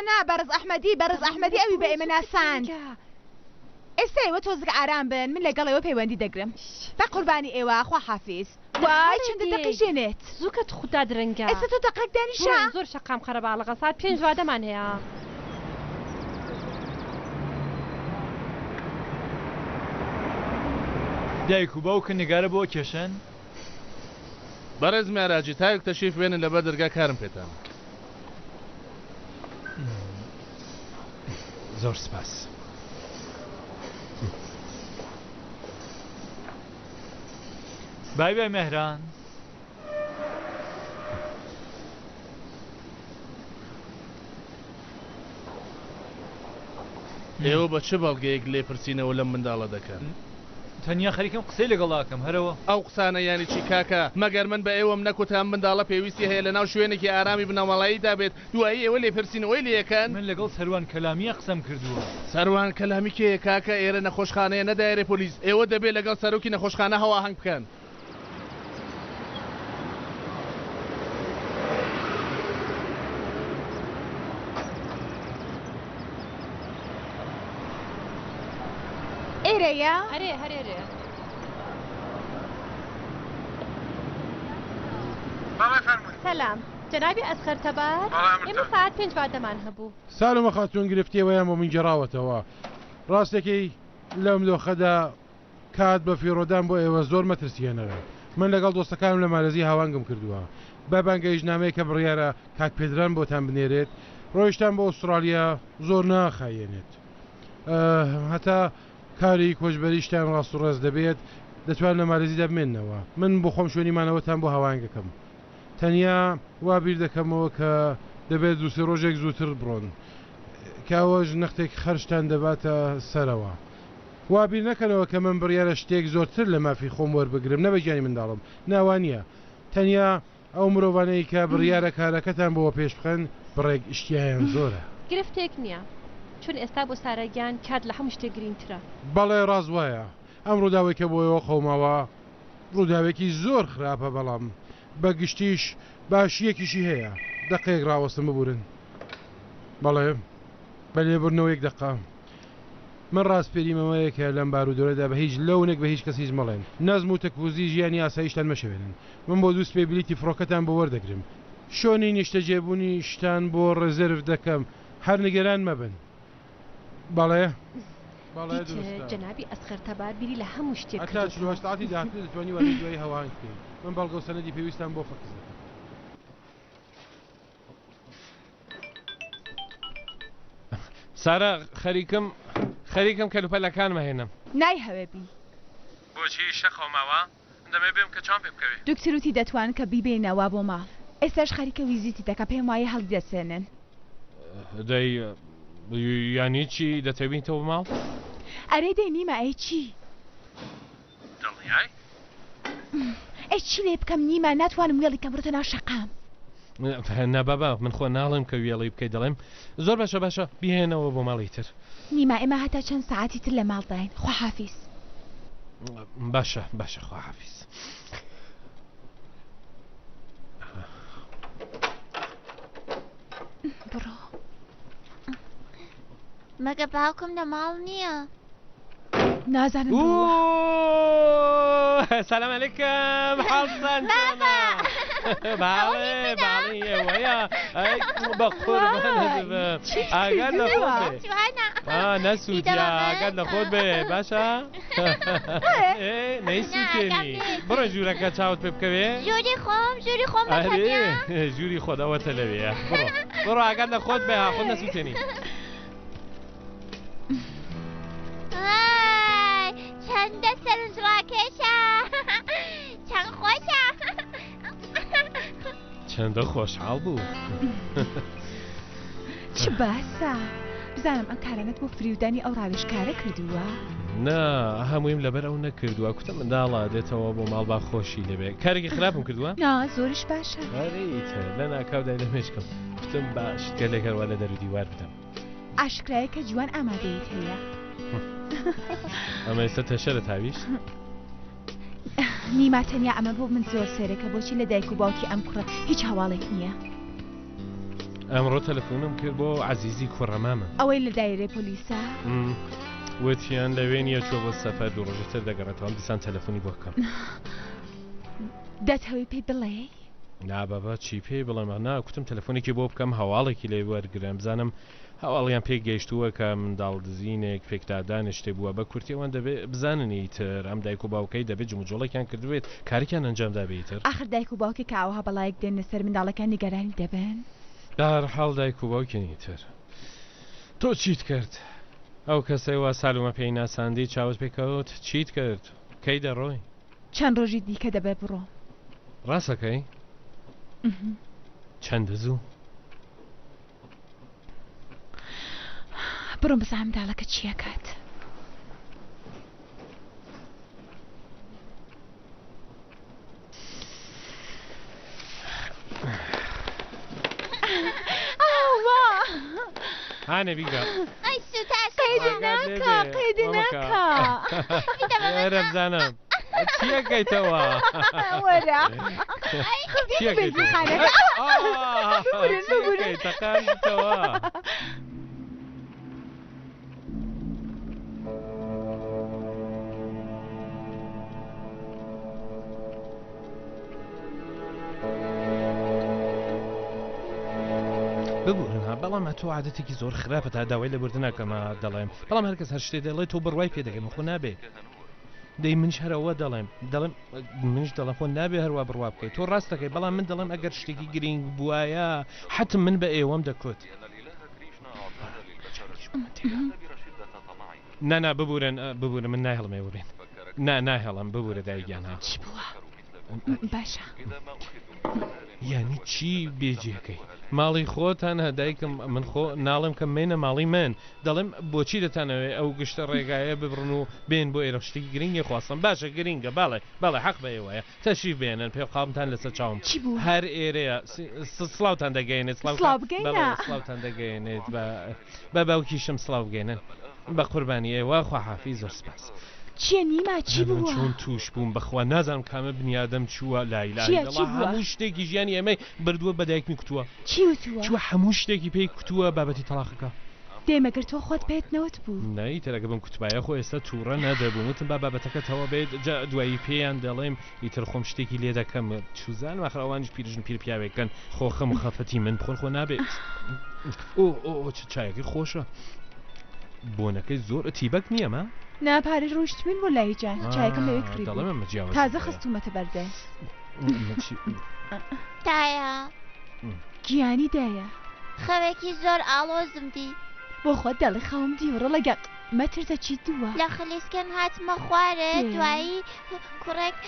نا بەرز ئەحمەدی ئەوی بە ئێمە ناساند. ئێستا ئێوە تۆزگە ئارام بن من لەگەڵ ئێوە پەیوەندی دەگرم. بە قوربانی ئێوە خوا حافیز. وای چەندە دەقیژێنێت. زووکەت خوددا درەنگە. ئێستا تۆ دەقەک دانیشە؟ زۆر شەقام خەرەباڵغە ساعت 5 وادەمان هەیە. دایک و باوکە نگارە بۆ کێشن؟ بەڕێز مێراجی تاک تەشریف بێنن لەبەر دەرگا کارم پێتان. زۆر سپاس. بای مێهران. ئێوە بە چه بەڵگەیەک لێ پرسیینەوە لەم منداڵە دەکەن؟ تەنیا خەریکم قسەی لەگەڵاکەم هەرەوە. ئەو قسانە ینی چی کاکە مەگەر من بە ئێوەم نەکوتام منداڵە پێویستی هەیە لە ناو شوێنێکی ئارامی بنەمەڵاییدا بێت دوایی ئێوە لێ پرسیینەوەی لەکەن؟ من لەگەڵ سەروان کەلامیە قسەم کردووە. سەروان کەلامی کێیە کاکە ئێرە نەخۆشخانەیە نەدایرێ پۆلیس ئێوە دەبێت لەگەڵ سەرۆکی نەخۆشخانە هەواهەنگ بکەن. ئێرەیە؟ هەرێ. سەلام جەنابی ئەسخەر تەبار ئێمە ساعت 5 وادەمان هەبوو. سالمە خاتوون گرفتیەوەیان بۆ من جێراوەتەوە. ڕاستێکی لەم دۆخەدا کات بە فیڕۆدان بۆ ئێوە زۆر مەترسیێنەرە. من لەگەڵ دۆستەکانم لە مالەزی هاوانگم کردووە. بە بانگەیژنامەیە کە بڕیارە کاک پێدران بۆتان بنێرێت ڕۆیشتان بۆ ئوسترالیا زۆر ناخایێنێت. هەتا کاری کۆچبەریشتان ڕاست و ڕێز دەبێت دەتوان لە مالەزیدا بمێننەوە. من بۆ خۆم شوێنیمانەوەتان بۆ هاوانگەکەم. تەنیا وا بیر دەکەمەوە کە دەبێت دووسێ ڕۆژێک زووتر بڕۆن کاوەژ نەختێک خەرشتان دەباتە سەرەوە. وا بیر نەکەنەوە کە من بڕیارە شتێک زۆرتر لە مافی خۆم وەربگرم نەبەجانی منداڵم ناوانە. تەنیا ئەو مرۆڤانەی کە بڕیارە کارەکەتان بۆ پێش بخەن بڕێک شتیان زۆرە. گرفتێک نییە چون ئێستا بۆ سارەگیان کات لە هەموو شتێک گرنگترە. بەڵێ ڕاست وایە ئەم ڕووداوێک کە بۆیەوە خۆمەوە ڕووداوێکی زۆر خراپە بەڵام بە گشتیش باشیەکیشی هەیە. دقەیەک ڕاوەستم ببورن. بەڵێ بە لێبوورنەوە 1 دقە. من ڕاستپێریمەوەیە کە لەم بارودۆرەدا بە هیچ لەونێک بە هیچ کەس هیچ مەڵێن نەزم و تەکوزی ژیانی ئاساییشتان مەشەوێنن. من بۆ دووسپێ بلیتی فڕۆکەتان بۆ وەردەگرم شۆنی نیشتە جێبوونی شتان بۆ ڕێزێرف دەکەم هەر نیگەران مەبن بەڵێ جەنابی ئەسخەر تەبار بیری لە هەموو شتێک تا هەشتاتی داهاتوو دەتوانی وەری دوای هەوان بکەیت من بەڵگە و سەنەدی پێویستان بۆ فەکس دەکەم سارە خەریکم کەلوپەلەکانمە هێنم نای هەوێبی بۆچی شەخۆماوە دەمێ بێم کە چۆن پێ بکەوێ دکتر وتی دەتوان کە بیبێنەوە بۆ ماڵ ئێستاش خەریکە ویزیتی دەکە پێم وایە هەڵی دەسێنن دەی یانی چی دەتەوینیتەوە ماڵ ئەرێ دەی نیمە ئەی چی دڵنیای ئەی چی لێ بکەم نیمە ناتوانم وێڵی کە بڕتە ناو شەقام نەبابا من خۆ ناڵێم کە وێڵی بکەیت دەڵێم زۆر باشە بهێنەوە بۆ ماڵی تر نیمە ئێمە هەتا چەند سەعاتی تر لە ماڵ داین خواحافیز باشە خواحافیز بڕۆ مەگە باوکم لە ماڵ نییە نازانم سلام علیکم حەسەن باڵێ ئێوەیە بە قوربانت ئاگات لە خۆت بێ نەسووتیا ئاگات لە خۆت بێ باشە نەیسووتێنی بڕۆ ژوورەکە چاوت پێ بکەوێ ژووری خۆم ژووری خۆدەوەتە لەوێ بڕۆ ئاگات لە خۆت بێ خۆت نەسووتێنی چەندە سەرنجڕاکێشە چەند خۆشە چەندە خۆشحاڵ بوو چ باسە بزانم ئەم کارانەت بۆ فریودانی ئەو ڕاوێژکارە کردووە نا هەموویم لەبەر ئەو نەکردووە کوتە منداڵە دێتەوە بۆ ماڵ با خۆشی دەبێ کارێکی خراپم کردووە زۆریش باشە لە ناکاودای لە مێشکم کوتم باش گەلێکەوە لە دەرو دیوار بدەم ئاشکرایە کە جوان ئامادەیت هەیە ئەمە ئێستا تەشەرە تاویش نیما تەنیا ئەمە بۆ من زۆر سێرەکە بۆچی لە دایک و باوکی ئەم کوڕە هیچ هەواڵێک نییە ئەمڕۆ تەلەفۆنم کرد بۆ عەزیزی کوڕەمامە ئەوەی لە دایرەی پۆلیسە وتیان لەوێ نییە چۆ بۆ سەفەر دوو ڕۆژتر دەگەڕێتەوە دیسان تەلەفۆنی بۆ بکەم دەتەوەی پێی بڵێ نابەبە چی پێی بڵێم ناکوتم تەلەفۆنێکی بۆ بکەم هەواڵێکی لێ وەرگرم بزانم هەواڵیان پێک گەیشتووە کە منداڵ دزینێک پێکدادانش تێ بووە بە کورتیەوەن دەبێت بزاننی تر ئەم دایک و باوکەی دەبێت جموجۆڵێکیان کردوێت کارێکیان ئەنجام دابێتتر ئاخر دایک و باوکی کە ئەوها بەڵایەک دێنە سەر منداڵەکان نیگەرانی دەبن هەرحاڵ دایک و باوکێنی تر تۆ چیت کرد ئەو کەسەوە ساڵومە پێی ناساندی چاوت پێکەوت چیت کرد کەی دەڕۆی چەند ڕۆژی دیکە دەبێ بڕۆ ڕاستەکەی چەندە زوو بڕۆم بزانم منداڵەکە چیە کات هانە بیگە قەیدی ناکە ئێرە بزانم چیەکەیتەوە تەقانتەوە ببوورنها بەڵام تۆ عادەتێکی زۆر خراپە تا داوای لە بردنناکەمە دەڵێم بەڵام هەرکەس هەر شتێ دەڵێت تۆ بڕوای پێ دەگەم خۆ نابێ دەی منش هەرەوە دەڵێم منش دەڵێم خۆ نابێ هەروە بڕوا بکەیت تۆ ڕاستەکەی بەڵام من دەڵێم ئەگەر شتێکی گرنگ بووایە حتم من بە ئێوەم دەکوت نانا ببوورن من ناهێڵمێ وبێن ناهێڵم ببوورە دایگیان ها چی بووە باشە یعنی چی بێجیەکەی ماڵی خۆتان هەدایکم من خۆ ناڵم کە مێنە ماڵی من دەڵێم بۆچی دەتانەوێ ئەو گشتە ڕێگایە ببڕن و بێن بۆ ئێرە شتێکی گرنگی خواستم باشە گرنگە باڵێ حەق بە ئێوەیە تەشریف بێنن پێ قامتان لەسەر چاوم هەر ئێرەیە سڵاوتان دەگەێنێت سڵاوتان دەگەێنێت بە باوکیشم سڵاو بگەێنن بە قوربانی ئێوە خواحافی زۆر سپاس چیە نیما چی بووە؟ چۆن توش بووم بەخوا نازانم کامە بنیادەم چووە لایلای هەموو شتێکی ژیانی ئەمەی بردووە بە دایکمی کوتووە چی وتووە؟ چووە هەموو شتێکی پێی کوتووە بابەتی تەلاقەکە دێمەگەر تۆ خۆت پێت نەوت بوو نایی تەرەگە بم کوتبایە خۆ ئێستا تووڕە نەدەبووم وتم با بابەتەکەتەوە بێت دوایی پێیان دەڵێم ئیتر خۆم شتێکی لێ دەکەم چوزان واخر ئەوانش پیرژن پیر پیاوێکەکەن خۆخەم و خەفەتی من بخۆن خۆ نابێت ئۆ چ چایەکەی خۆشە بۆنەکەی زۆر تیبەک نییە ما ناپارێ ڕۆشتبین بۆ لایجان چایەکەم لەوێ کڕی دەڵێ من مەجیاوەز تازە خستومەتە بەردە تایە گیانی دایە خەوێکی زۆر ئاڵۆزم دی بۆ خۆت دەڵی خەوم دیوڕە لەگەڵ مەترسە چی دووە لە خلیسکەن هاتمە خوارێ دوایی کوڕێک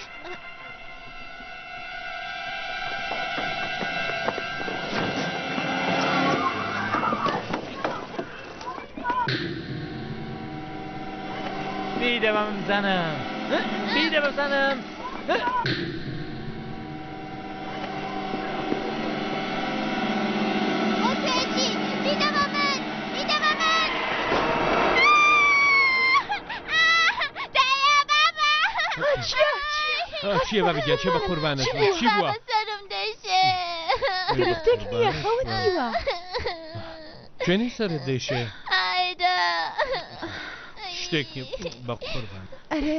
بیدەمە من بزانم بیدەمە بزانم چیە بابیگیان چێ بە قوربانت چی بووە سرم دەشێ گرفتێک نییە خەوت دیوە کوێنی سەرت دەیشێ ئایدا شتێکی بە قوربان ئەرێ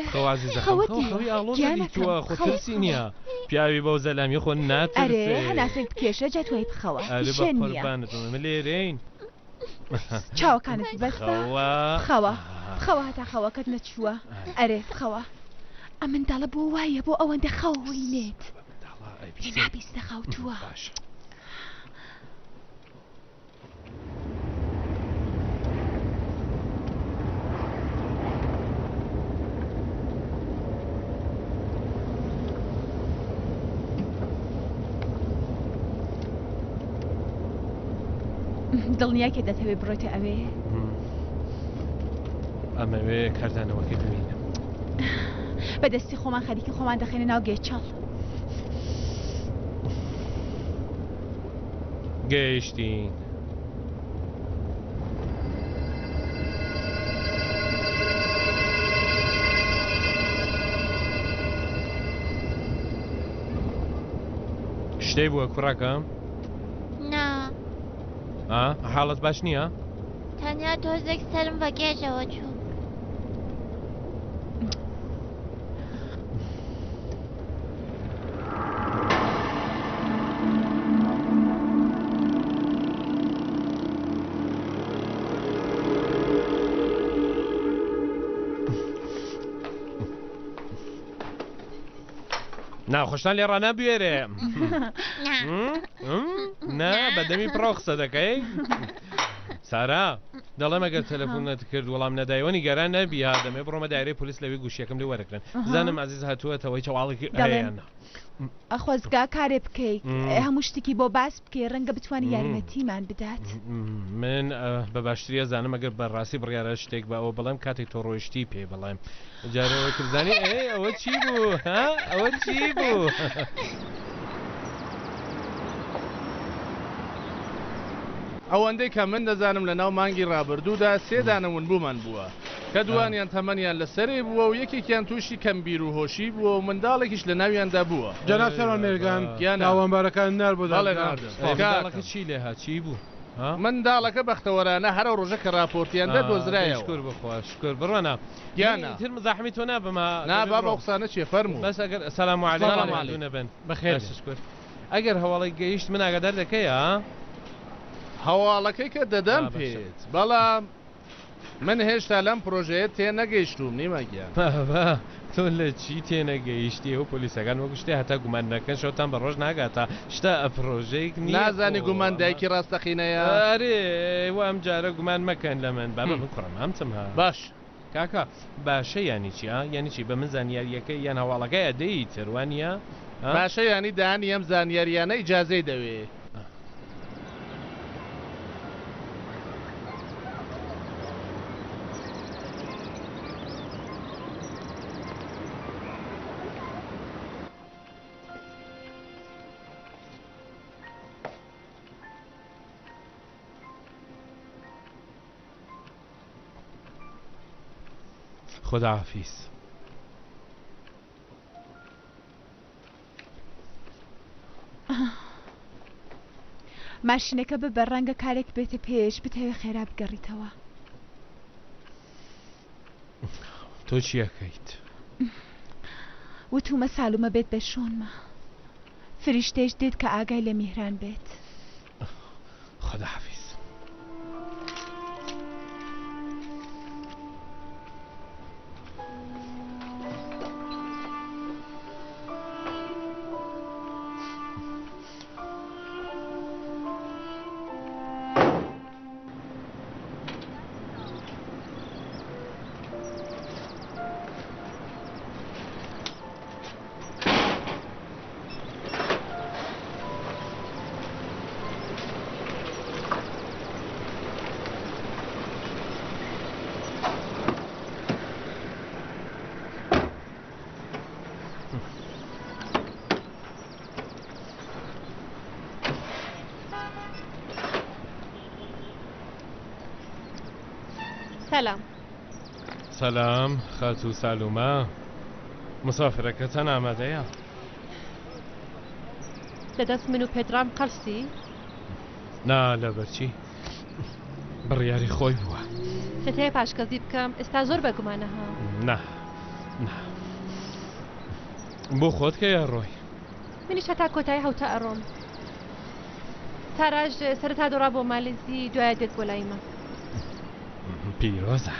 خەوی ئاڵۆزی تووە خۆترسی نییە پیاوی بەو زەلامی خۆ ناترسێ ئەرێ هەناسێک بکێشە جە توی بخەوە ئەرێ بە قوربانتم لێرەین چاوەکانت بەستە خەوە هەتا خەوەکەت نەچووە ئەرێ بخەوە ئەم منداڵە بۆ وایە بۆ ئەوەندە خەوەوەینێت نابیستە خەوتووە دڵنیای کە دەتەوێت بڕۆیتە ئەوێ ئەمەوێ کاردانەوەکەی ببینم بەدەستی خۆمان خەریکی خۆمان دەخێنە ناو گێچەڵ گەیشتین شتێ بووە کوڕەکەم نا حاڵت باش نییە تەنیا تۆزێک سرم بە گێژەوە چوو ناخۆشتان لێ ڕانا بوێرێ نا بەدەمی پڕۆ قسە دەکەی سارا دەڵێم ئەگەر تەلەفۆنت کرد وەڵام نەدایوەنی گەران نەبی دەمێ بڕۆمە دایرەی پلیس لەوێ گوشیەکەم لێ وەرەگرن بزانم عزیز هاتووەتەوەی چاواڵێکی هەیەە ئەخۆزگا کارێ بکەیت هەموو شتێکی بۆ باس بکەی ڕەنگە بتوانانی یارمەتیمان بدات من بە باشتریە زانم ئەگەر بەڕاستی بڕیارە شتێک بە ئەوە بڵێم کاتێک تۆ ڕۆیشتی پێ بڵێم جارەوە کرزانی ئەوە چی بوو ئەوە چی بوو ئەوەندەی کە من دەزانم لە ناو مانگی ڕابردوودا سێدانەون بوومان بووە کە دوانیان تەمەنیان لەسەرێ بووە و یەکێکیان تووشی کەمبیر و هۆشی بووە و منداڵێکیش لە ناویاندا بووە جەناب سەرۆر مێرگان ناوەمبارەکان نار بۆ داڵەکە چی لێ هاچی بوو منداڵەکە بەختەوەرانە هەرە ڕۆژە کە راپۆرتیاندا دۆزرایە شکر بخوا شکر بڕۆنە گیانە تر مزاحمی تۆ نابمە نابا بە قسانە چێ فەرموو بەس ئەگەر سەلام عەلیکم نەبن بەخێر شکر ئەگەر هەواڵی گەیشت من ئاگادار دەکەیە هەواڵەکەی کە دەدەم پێت بەڵام من هێشتا لەم پرۆژەیە تێ نەگەیشتوم نیمەگیان تۆ لە چی تێنەگەیشتی و پۆلیسەکان وەکو شتێ هەتا گومانەکەن شەوتان بە ڕۆژ ناگاتە شتا پرۆژەیەک نازانی گومان دایکی ڕاستەقینەیە ئەرێ وام جارە گومان مەکەن لە من بابە من کوڕم هەمچم ها باش کاکە باشە ینی چی یعنی چی بە من زانیاریەکەی یان هەواڵەکەی ئەدەی تروانە باشە ینی دانی ئەم زانیاریانە ئیجازەی دەوێ خداحافظ ماشینەکە بە ڕەنگە کارێک بێتە پێش بتەوێ خێرا بگەڕیتەوە. تۆ چیەکەیت؟ وتومە سالومە بێت بە شۆنمە، فریشتەیش دێت کە ئاگای لە میهران بێت. خداحافیز. سلام. سلام خاتو سالومە، مسافرەکەتان ئامادەیە؟ لەدەست من و پێدرام قەرسی؟ نا لەبەرچی بڕیاری خۆی بووە. دەتەوێت پاشگەزی بکەم ئێستا زۆر بەگومانەها. نا بۆ خۆت کە یا ڕۆی؟ منیش هەتا کۆتایی هەوتا ئەڕۆم. ساراژ سەرەتا دۆڕا بۆ مالێزی دوایە دێت بۆ لای من. پیرۆزە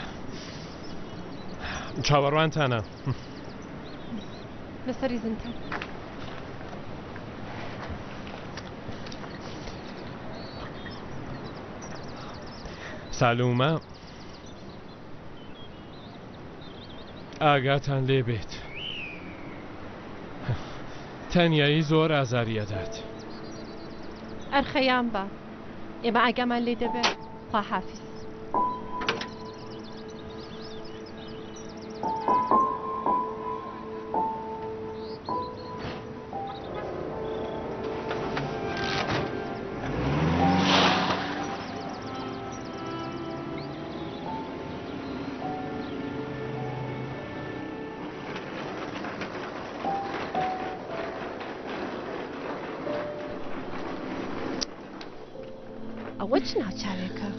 چاوەڕوانتانە لەسەری زنتان. سالومە ئاگاتان لێ بێت، تەنیایی زۆر ئازاریەدات. ئەرخەیان بە ئێمە ئاگامان لێ دەبێت. خواحافیز. ئەوە چ ناچاوێکە؟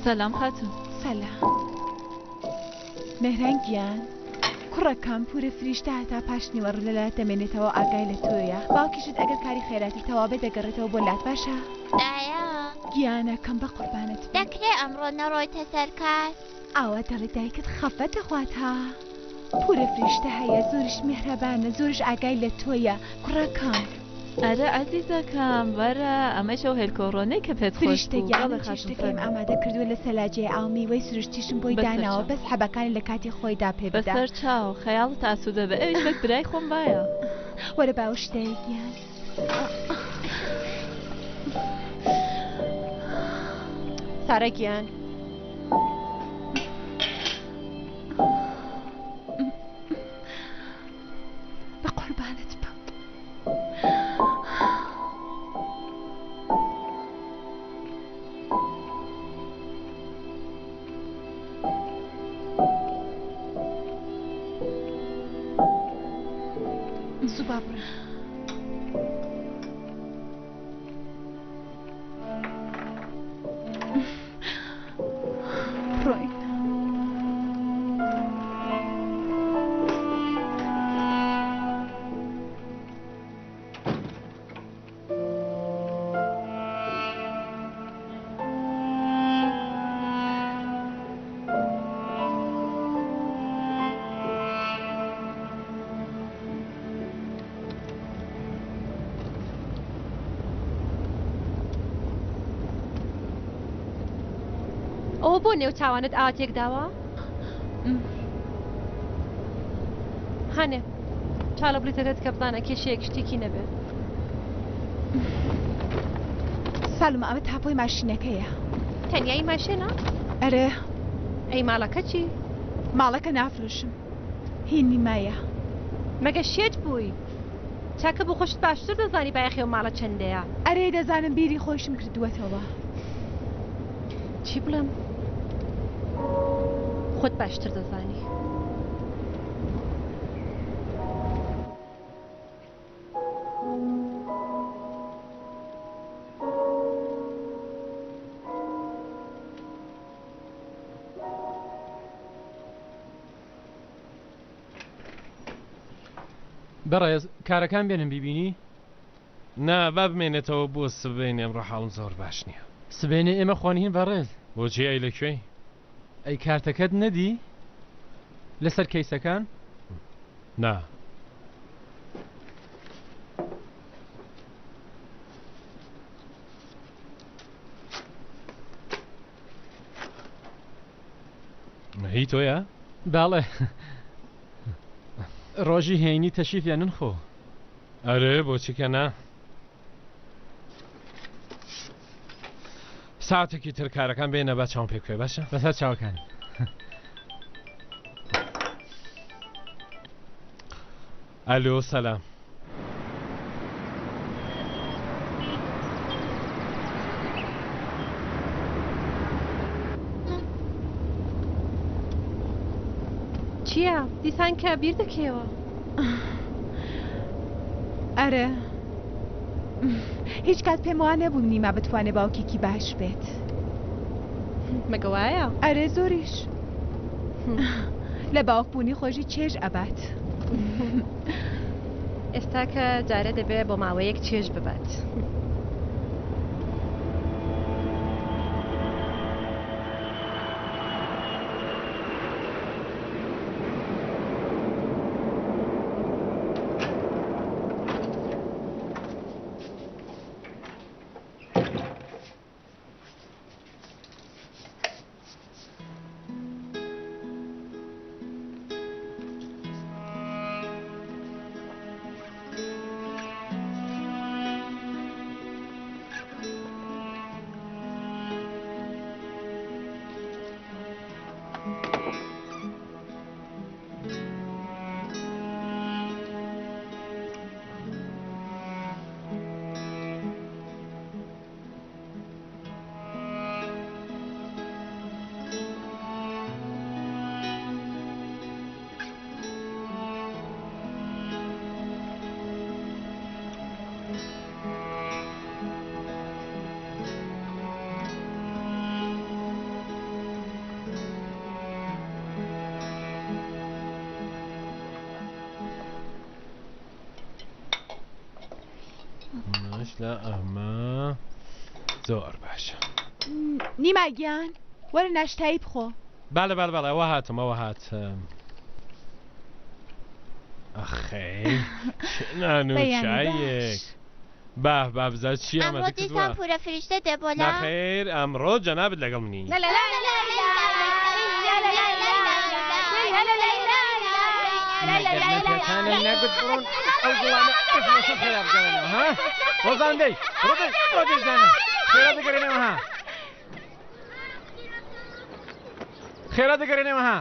سەلام خاتون. سەلام. مهران گیان کوڕەکەم پورە فریشتە هەتا پاشنیوە ڕلەلات دەمێنێتەوە ئاگای لە تۆیە. باوکیشت ئەگەر کاری خێراتی تەوابێ دەگەڕێتەوە بۆ لات باشە؟ دایە گیانەکەم بە قوربانت دەکرێ ئەمڕۆ نەڕۆیتە سەر کار؟ ئاوا دەڵێ دایکت خەفە دەخوات ها. پورە فریشتە هەیە، زۆرش میهرەبانە، زۆرش ئاگای لە تۆیە کوڕەکەم. ئەرە عەزیزەکەم وەرە ئەمە شەو هێلکۆڕۆنەی کە پێت خۆش فریشتەگیان تیشتەکەیم ئامادە کردووە لە سەلاجەی ئاڵمی وەی سروشتیشم بۆی داناوە، بەس حەبەکانی لە کاتی خۆیدا پێ بدە. بەسەر چاو خەیاڵت ئاسوودە بە ئەویش وەک برای خۆم وایە. وەرە باوشتەیەکیان. سارە گیان بە قوربانت بم. زوبا بڕە. ڕۆین. ئەوە بۆ نێو چاوانت ئاواتێک داوە؟ هەنێ چالە بڵیتەکەت کە بڵانە کێشەیەک شتێکی نەبێت. سالم ئەمە تاپۆی ماشینەکەیە. تەنیایی ماشێنە؟ ئەرێ. ئەی ماڵەکە چی؟ ماڵەکە نافرۆشم، هینی مایە. مەگە شێت بووی؟ چاکە بۆ خۆشت باشتر دەزانی بایەخی و ماڵە چەندەیە؟ ئەرێ دەزانم بیری خۆشم کردووەتەوە. چی بڵم؟ خۆت باشتر دەزانی. بەڕێز کارەکان بێنن بیبینی؟ نا با بمێنێتەوە بۆ سبەینێ ئەمڕۆ حاڵم زۆر باش نییە. سبەینێ ئێمە خۆنین بەڕێز. بۆچی ئەی لەکوێی؟ ئەی کارتەکەت نەدی؟ لەسەر کەیسەکان؟ نا. هی تۆیە؟ باڵێ ڕۆژی هێنی تەشیفیانن خۆ. ئەرێ بۆچی کە نا؟ ساعتێکی تر کارەکان بێنە بە چاوم پێ بکوێ باشە؟ بەسەر چاوەکان. ئەلۆ سەلام. چییە؟ دیسان کە بیر دەکەیەوە. ئەرە هیچ کات پێم وانە بوو نیمە بتوانێت باوکێکی باش بێت. مەگەوایە؟ ئەرێ زۆریش لە باوکبوونی خۆشی چێژ ئەبات. ئێستا کە جارە دەبێت بۆ ماوەیەک چێژ ببات. لە ئەمە زۆر باشە. نیماگیان وەرە ناشتایی بخۆ. باڵێ ئەوە هاتم ئەوە هاتم. ئەخەی نان و چایەک. با بزار چی ئەمە ئەمڕۆ دیسان پورە فریشتە دەبۆلا؟ نەخێر ئەمڕۆ جەنابەت لەگەڵ منی. نەگوت بڕۆن ئەو جوانە ئەفرۆشە خێرا بگەڕێنەوە ها؟ ڕۆزاندەی ڕۆدەشدانە خێرا دەگەڕێنەوە ها؟ خێرا دەگەڕێنەوە ها؟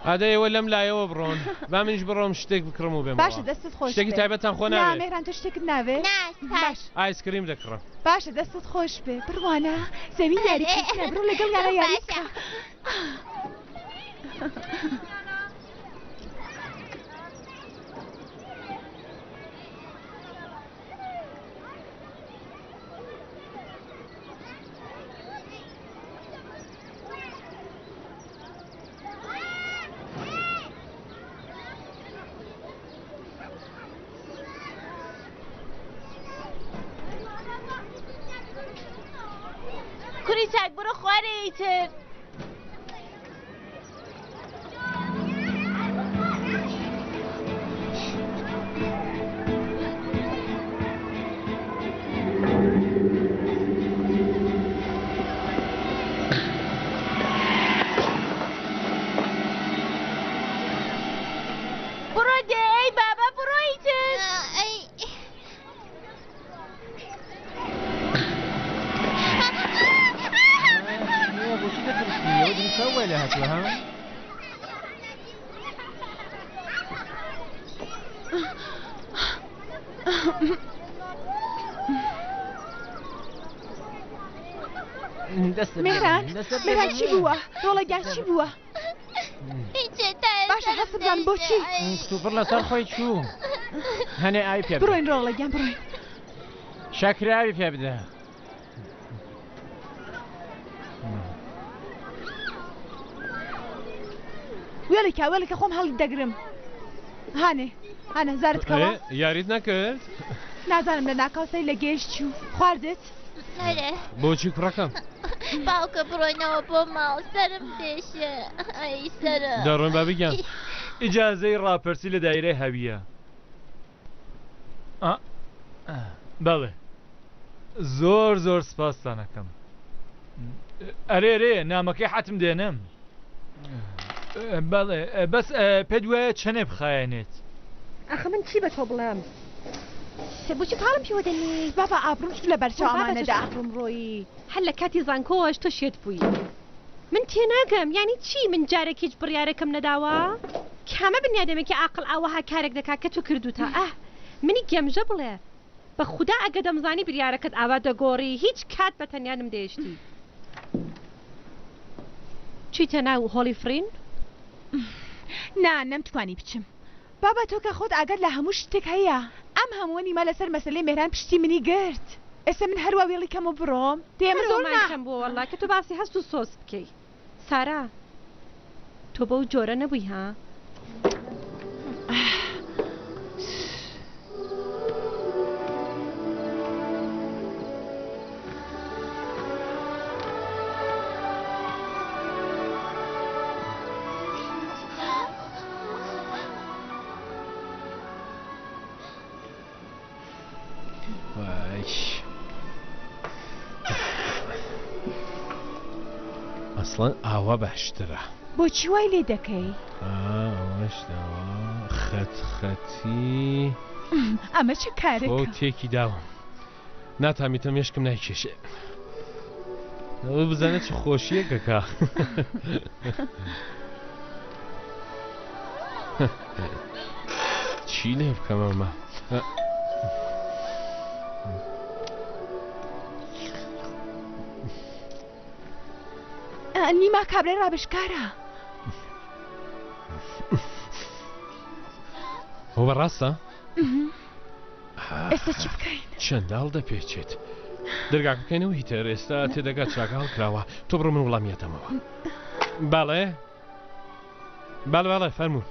ئادەیەوە لەم لایەوە بڕۆن با منیش بڕۆم شتێک بکڕم و بێم. باشە دەستت خۆش شتێکی تایبەتان خۆ ناوێت؟ مێران تۆ شتێکت ناوێت؟ باش ئایسکریم دەکڕم. باشە دەستت خۆش بێ بڕوانە زەوی یاریکردنە بڕۆ لەگەڵ یارە یاری بکە. کوری چاک برو خواره ایتر. برو ده ای بابا برو ایتر. سوى لها ها؟ مهران مهران چی بووە ڕۆڵەگیان چی بووە باشە هەست بزان بۆچی سوپڕ لەسەر خۆی چوو هەنێ ئاوی پێ بڕۆین ڕۆڵەگیان بڕۆین شاکراوی پێ بدە وێڵێکە خۆم هەڵی دەگرم هانێ زارت کەوە یاریت نەکرد نازانم لە ناکاوسەی لە گەیشت چوو خواردت بۆچی کوڕەکەم باوکە بڕۆینەوە بۆ ماڵ سرم دێشە ئەی سرە دەڕۆین با بگیان ئیجازەی ڕاپەرسی لە دایرەی هەویە بەڵێ زۆر سپاستان ئەەکەم ئەرێ نامەکەی حتم دێنم بەڵێ بەس پێ دوایە چەنێ بخایەنێت ئەخە من چی بە تۆ بڵێم بۆچی پاڵم پێوە دەنیست بابا ئابروم لە بەرچاوانەدا ڕۆیی هەر لە کاتی زانکۆش تۆ شێت بووی من تێناگەم یعنی چی من جارێکیش بڕیارەکەم نەداوە کامە بنیادەمێکی عاقڵ ئاوەها کارێک دەکات کە تۆ کردوتە منی گەمژە بڵێ بە خوددا ئەگە دەمزانی بریارەکەت ئاوا دەگۆڕی هیچ کات بە تەنیانم دێشتی چیتە ناو هۆلی فرین؟ نەمتوانی بچم بابا تۆ کە خۆت ئاگەر لە هەموو شتێک هەیە ئەم هەمووەنی مە لەسەر مەسلەی مێران پشتی منی گرت ئێستا من هەروە وێڵی کەمە بڕۆم تێمە زۆر ناکەم بۆ وەڵا کە تۆ باسی هەست و سۆس بکەی سارا تۆ بەو جۆرە نەبووی ها؟ ئەسڵەن ئاوا باشترە بۆچی وای لێ دەکەی؟ ئەوەشتەوە خەتی ئەمە چه کارێکە؟ بۆ تێکی داوم ناتامیتە مێشکم نایکێشێ ئەوە بزانە چ خۆشیەکەکە چی لێ بکەم ئەمە؟ نیما کابرای ڕابشکارە ئەو بەڕاستە؟ ئێستا چی بکەین؟ چەنداڵ دەپێچێت دەرگاکەکەینەوە هیتەر ئێستا تێدەگات چاکە هەڵکراوە تۆ بڕۆ من وڵامیەتەمەوە باڵێ فەرموو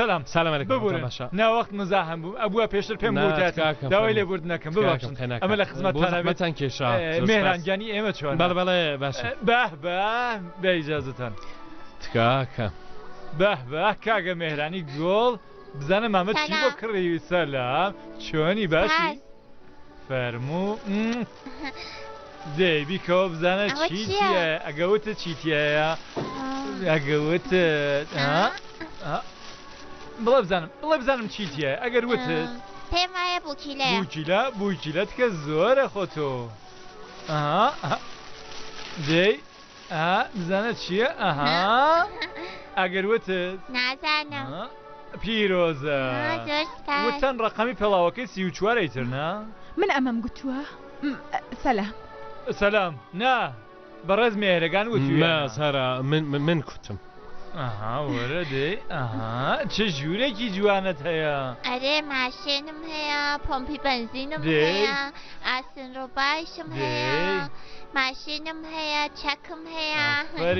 سلام ببوورە ناوەخت مزاحم بوو ئەبووە پێشتر پێم گوتات داوای لێبوردنەکەم ببخشن ئەمە لە خزمەتتان کێشا مێرانگیانی ئێمە چۆن بەڵێ باشە بە ئیجازەتان تکاکە بە کاگە مێهرانی گۆڵ بزانە مامە چی بۆ کڕی سەلام چۆنی باشی فەرموو دەی بیکەوە بزانە چیتیە ئەگەوتە چیتیایە ئەگەوتە بڵێ بزانم چیتیە ئەگەر وتت پێم وایە بووکیلەت کە زۆرە خۆتۆ دەی بزانە چییە ئەگەر وتت نازانم پیرۆزە وتەن ڕقەمی پێڵاوەکەی 34 ئەیترنا من ئەمەم گوتووە سەلام نا بەڕێز مێهرەگان وتووە سارا من کوتم وەرە دێ چه ژوورێکی جوانت هەیە ئەرێ ماشێنم هەیە پۆمپی بەنزینم هەیە ئاسنڕۆبایشم هەیە ماشێنم هەیە چەکم هەیە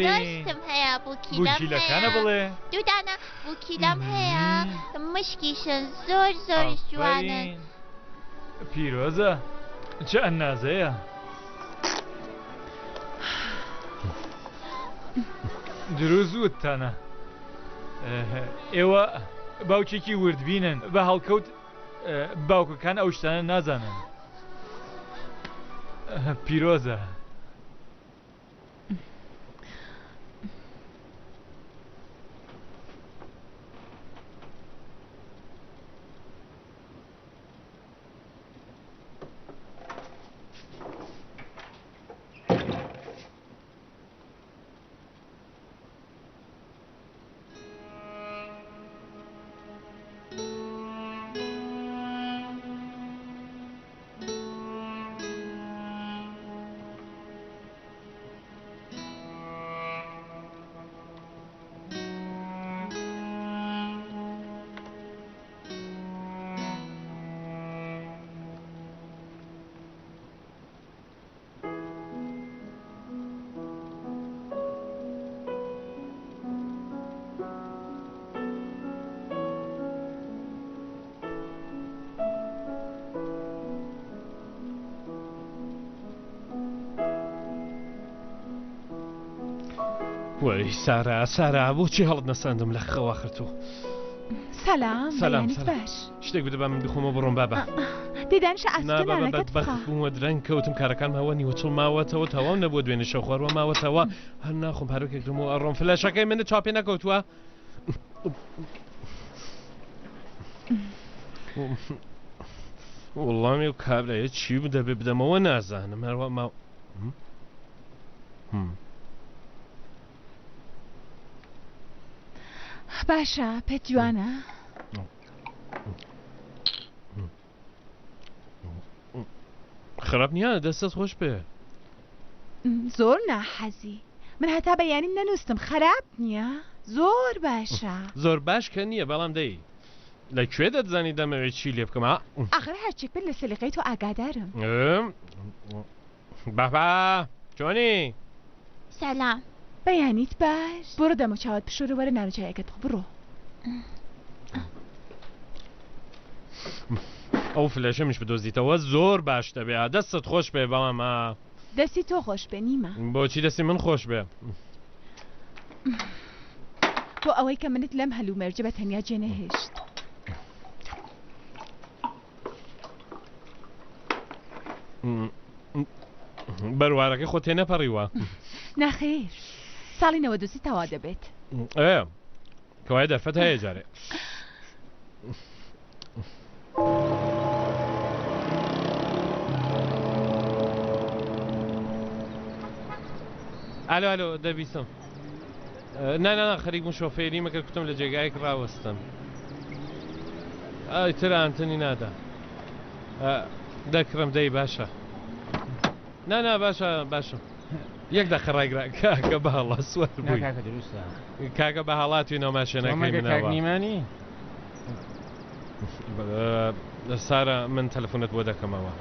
دۆستم هەیە بووکیلەکانە بڵێ دوودانە بووکیلەم هەیە مشکیشن زۆر جوانن پیرۆزە چه ئەنازەیە دروست وتتانە ئێوە باوکێکی وردبینن بە هەڵکەوت باوکەکان ئەو شتانە نازانن پیرۆزە وەی سارا بۆچی هەڵت نەساندم لە خەوا خرتووە. سەلام بەیانیت باش شتێک بدە بە من بخۆمە بڕۆم بابە دەیدانشە ئەسکەنانەکەت بەخت بوومە درەنگ کەوتم کارەکان هەوە نیوەچڵ ماوەتەوە تەواو نەبووە دوێنێ شەو خوارەوە ماوەتەوە هەر ناخۆم پارۆکێکمەوە ئەڕۆم فلەشەکەی منە چاپێ نەکەوتووە. وەڵامی و کابرایە چی دەبێ بدەمەوە نازانم هەروە ما باشە پێت جوانە؟ خراپ نییە دەستت خۆش پێ زۆر ناحەزی من هەتا بەیانی نەنووسم خراپ نییە زۆر باشە زۆر باش کە نییە بەڵام دەی لەکوێ دەتزانی دەمەوێت چی لێ بکەم ئاخر هەرچێک بێت لە سەلیقەی تۆ ئاگادارم. بابا چۆنی؟ سەلام بەیانیت باش بۆرە دەمە چاوت بشۆرە وەرە نانوچایەکەت بڕۆ. ئەو فلەشەمیش بدۆزیتەوە زۆر باش دەبێ دەستت خۆش بێ بەڵام دەستی تۆ خۆش بێ نیمە بۆچی دەستی من خۆش بێ بۆ ئەوەی کە منت لەم هەلو مەرجە بە تەنیا جێنەهێشت. بەروارەکەی خۆ تێ نەپەڕیوە نەخێر ساڵی 92 تەوا دەبێت کەوای دەرفەت هەیە جارێ. ئالو دەبیستم نه خەریک بوون شۆفێری مەکە کوتم لە جێگایەک ڕاوەستم تر ئەنتنی نادا دەکڕم دەی باشە نه باشە یەک دەخڕایگرا کاکە بەهەڵا سوەر بووی کاکە بە هەڵاتی نەماشێنەکەی منەوەنیمانی سارە من تەلەفۆنت بۆ دەکەمەوە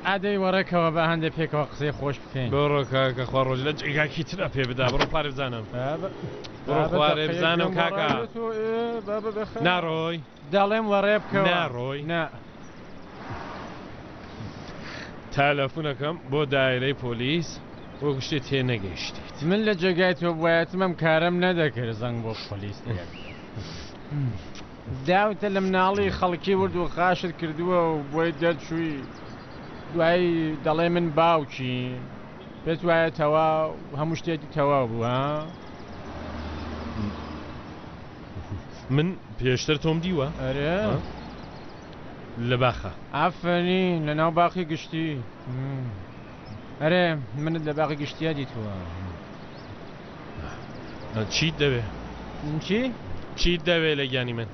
ئادەی وەڕێکەوە بە هەندێ پێکەوە قسەی خۆش بکەین بڕۆ کاکە خوا ڕۆژ لە جێگاکی ترا پێ بدا بڕۆ خوارێ بزانم بڕۆ خوارێ بزانم کاکە ناڕۆی دەڵێم وەڕێ بکەوە ناڕۆی تەلەفۆنەکەم بۆ دایرەی پۆلیس وەکو شتێ تێ نەگەیشتیت من لە جێگای تۆ بایەتمەم کارم نەدەکرد زەنگ بۆ پۆلیس داوتە لە مناڵی خەڵکی ورد و خاشت کردووە و بۆی دەرچووی دوایی دەڵێ من باوکی پێت وایە تەواو هەموو شتێکی تەواو بوو ها من پێشتر تۆم دیوە ئەرێ لە باخە ئافرین لە ناو باخی گشتی ئەرێ منت لە باقی گشتیا دیتووە چیت دەوێ چیت دەوێ لە گیانی من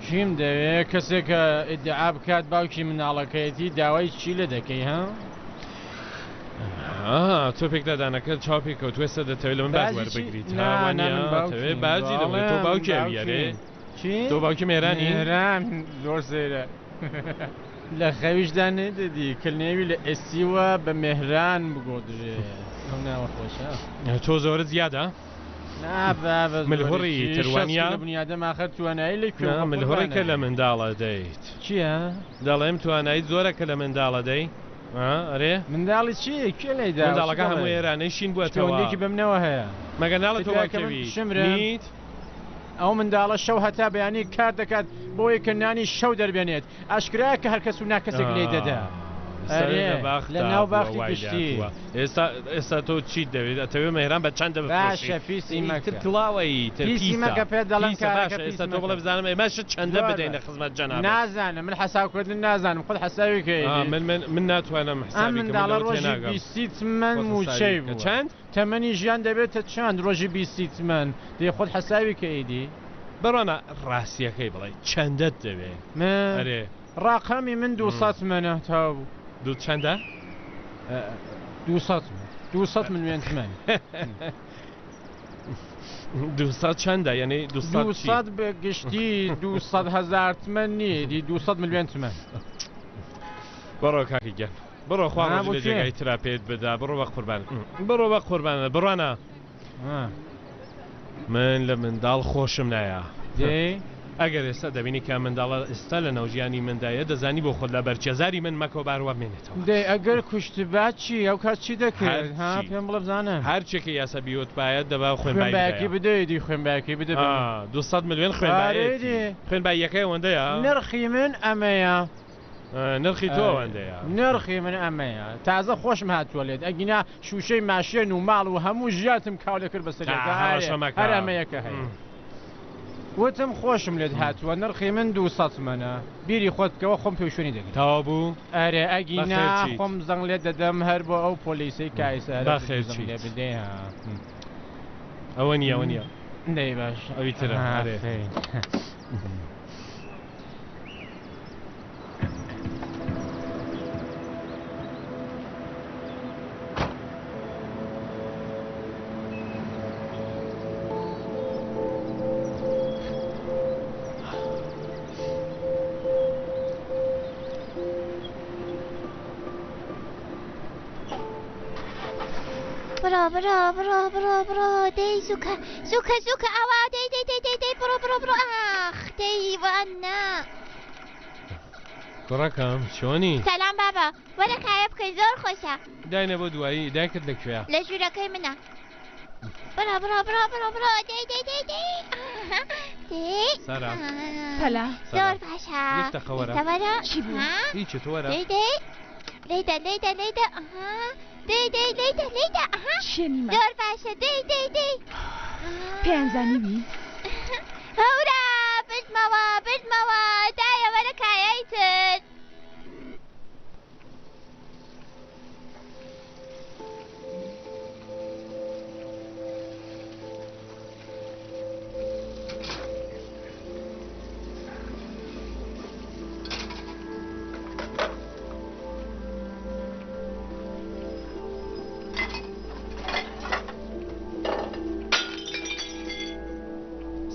چیم دەوێت کەسێک کە ئیدعا بکات باوکی مناڵەکەیەتی داوای چی لە دەکەی ها؟ تۆ پێکدادانەکە چاپی کەوت وێستا دەتەوێت لە من باز وەربگریت تەوێت بازی دەڵێت تۆ باوکی ئەویارێ تۆ باوکی مێرانی؟ مێران زۆر سێرە لە خەویشدا نێدەدی کلنێوی لە ئێسیوە بە مێهران بگۆدرێ ئەو ناوە خۆشە تۆ زۆرت زیادە؟ ملهوڕی تروانیا بنیادەم ئاخر توانایی لەکوێ ملهوڕی کە لە منداڵە دەیت چییە؟ دەڵێم توانایی زۆرە کە لە منداڵە دەی ئەرێ منداڵی چی کوێ لەیدا منداڵەکە هەموو ئێرانەی شین بووە تەوەندێکی بەمنەوە هەیە مەگە ناڵێت تۆ واکەوی شمرێت ئەو منداڵە شەو هەتا بەیانی کار دەکات بۆیە کە نانی شەو دەربێنێت ئاشکرا کە هەر کەس و ناکەسێک لێ دەدا لە ناو باختی گشتی ئێستا تۆ چیت دەوێت ئەتەوێ مەهران بە چەند باشە پیسی کڵاوەی پیسی مەکە پێ دەڵێن ئێستا تۆ بڵێ بزانم ئێمەش چەندە بدەینە خزمەت جەناب نازانم من حسابکردن نازانم خۆت حساوی کەی من ناتوانم حسابی منداڵە ڕۆژی 20 تمەن موچەی بوو چەند؟ تەمەنی ژیان دەبێتە چەند ڕۆژی 20 تمەن دێ خۆت حساوی کەیدی بڕۆنە ڕاستیەکەی بڵێ چەندەت دەوێ ئەرێ ڕاقەمی من 200 تمەنە تا بوو دوو چەندە؟ 200 ملیۆن تمەن 200 چەندە یعنی 200 بگشتی 200,000 تمەن نیە 200 ملیۆن تمەن بڕۆ کاکی گەن بڕۆ خوا لە جێگای ترا پێت بدا بڕۆ بە قوربان بڕۆ بە قوربانە بڕوانە من لە منداڵ خۆشم نایە ئەگەر ئێستا دەبینی کە منداڵە ئێستا لە ناوژیانی مندایە دەزانی بۆ خۆت لە بەرچێزاری من مەکۆبار وابمێنێتەوە دەی ئەگەر کوشتبا چی ئەو کات چی دەکرد ها پێم بڵێ بزانم هەرچێکی یاسا بیوتپایەت دەبا خوێنبایەکی بدەیدی خوێنبایەکی بدە 200 ملیۆن خوێنبایەتی خوێنباییەکەی ئەوەندەیە نرخی من ئەمەیە نرخی تۆ ئەوەندەیە نرخی من ئەمەیە تازە خۆشم هاتووە لێت ئەگینا شوشەی ماشێن و ماڵ و هەموو ژیاتم کاو لێکرد بەسەرەکە هەر ئەمەیەکە هەیە وتم خۆشم لێت هاتووە نرخی من 200 منە بیری خۆتکەوە خۆم پێشێنی دەگرێت تاوا بوو ئەرێ ئەگینا خۆم زەنگ لێت دەدەم هەر بۆ ئەو پۆلیسەی کایسەر بەخێرچی بدێ ئەوە نییە ئەوە نییە دەی باش ئەوی ترە برو دی زوکا ئەوە دی برو ئاخ دەیوانە کوڕەکەم چۆنی سەلام بابا وەرە کایە بکەی زۆر خۆشە داینە بۆ دوایی دایکت لەکوێیە لە ژوورەکەی منە برو دی سارا سەلا زۆر باشە یەکتەخەوەرە چی بوو هیچی تۆ وەرە لێدە لێدە شوێنی زۆر باشە دی پێیانزانیوی هەورا بردمەوە دایە وەرە کایای تر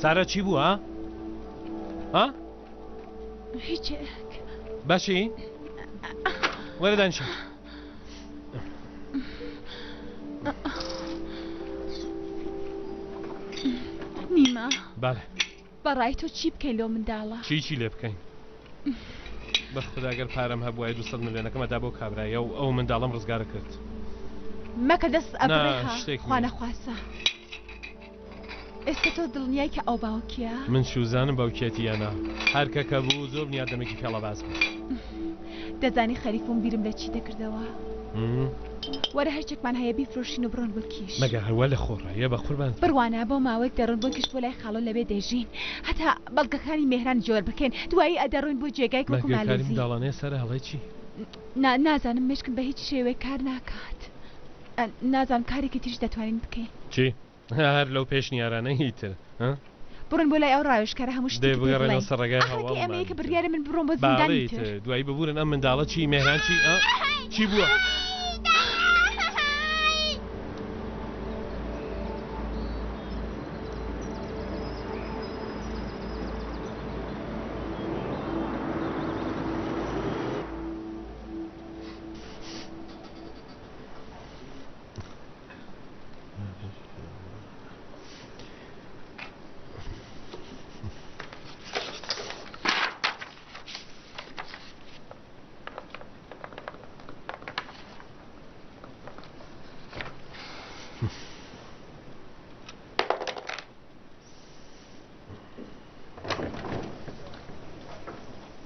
سارا چی بووە؟ ها؟ هیچێک باشی؟ وەرە دانیشە نیمە بەڵێ بەڕای تۆ چی بکەین لۆ منداڵە چی لێ بکەین بەخداگەر پارەم هەبووە 200 ملیۆنەکەمەدا بۆ کابرایە و ئەو منداڵم ڕزگارە کرد مەکە دەست ئەبڕێها خوا نەخواسە ئێستا تۆ دڵنیای کە ئەو باوکیە من شوزانم باوکێتی یانە هەر کەکە بوو زۆر نیادەمێکی پێڵە باز بوو دەزانی خەریفم بیرم لە چی دەکردەوە وەرە هەرچێکمان هەیە بیفرۆشین و بڕۆن بکیش مەگە هەروە لە خۆڕایە بە قوربان بڕوانە بۆ ماوەیەک دەڕۆن بۆ گشت بۆ لای خاڵۆ لەبێ دەژین هەتا بەڵگەکانی مێهران جۆر بکەین دوایی ئەدەڕۆین بۆ جێگای کۆکمالێزی داڵانەیە سەر هەڵی چی نازانم مشکم بە هیچ شێوەیە کار ناکات نازانم کارێکی تریش دەتوانین بکەین چی هەر لەو پێشنیارانە هیتر بڕۆن بۆ لای ئەو ڕاوێژکارە هەموو شتێ بگەڕێنەوە سەر ڕێگای هەواڵمان ئەمەیە کە بڕیارە من بڕۆم بۆ زیندانی تر دوایی ببورن ئەم منداڵە چی مێهران چی بووە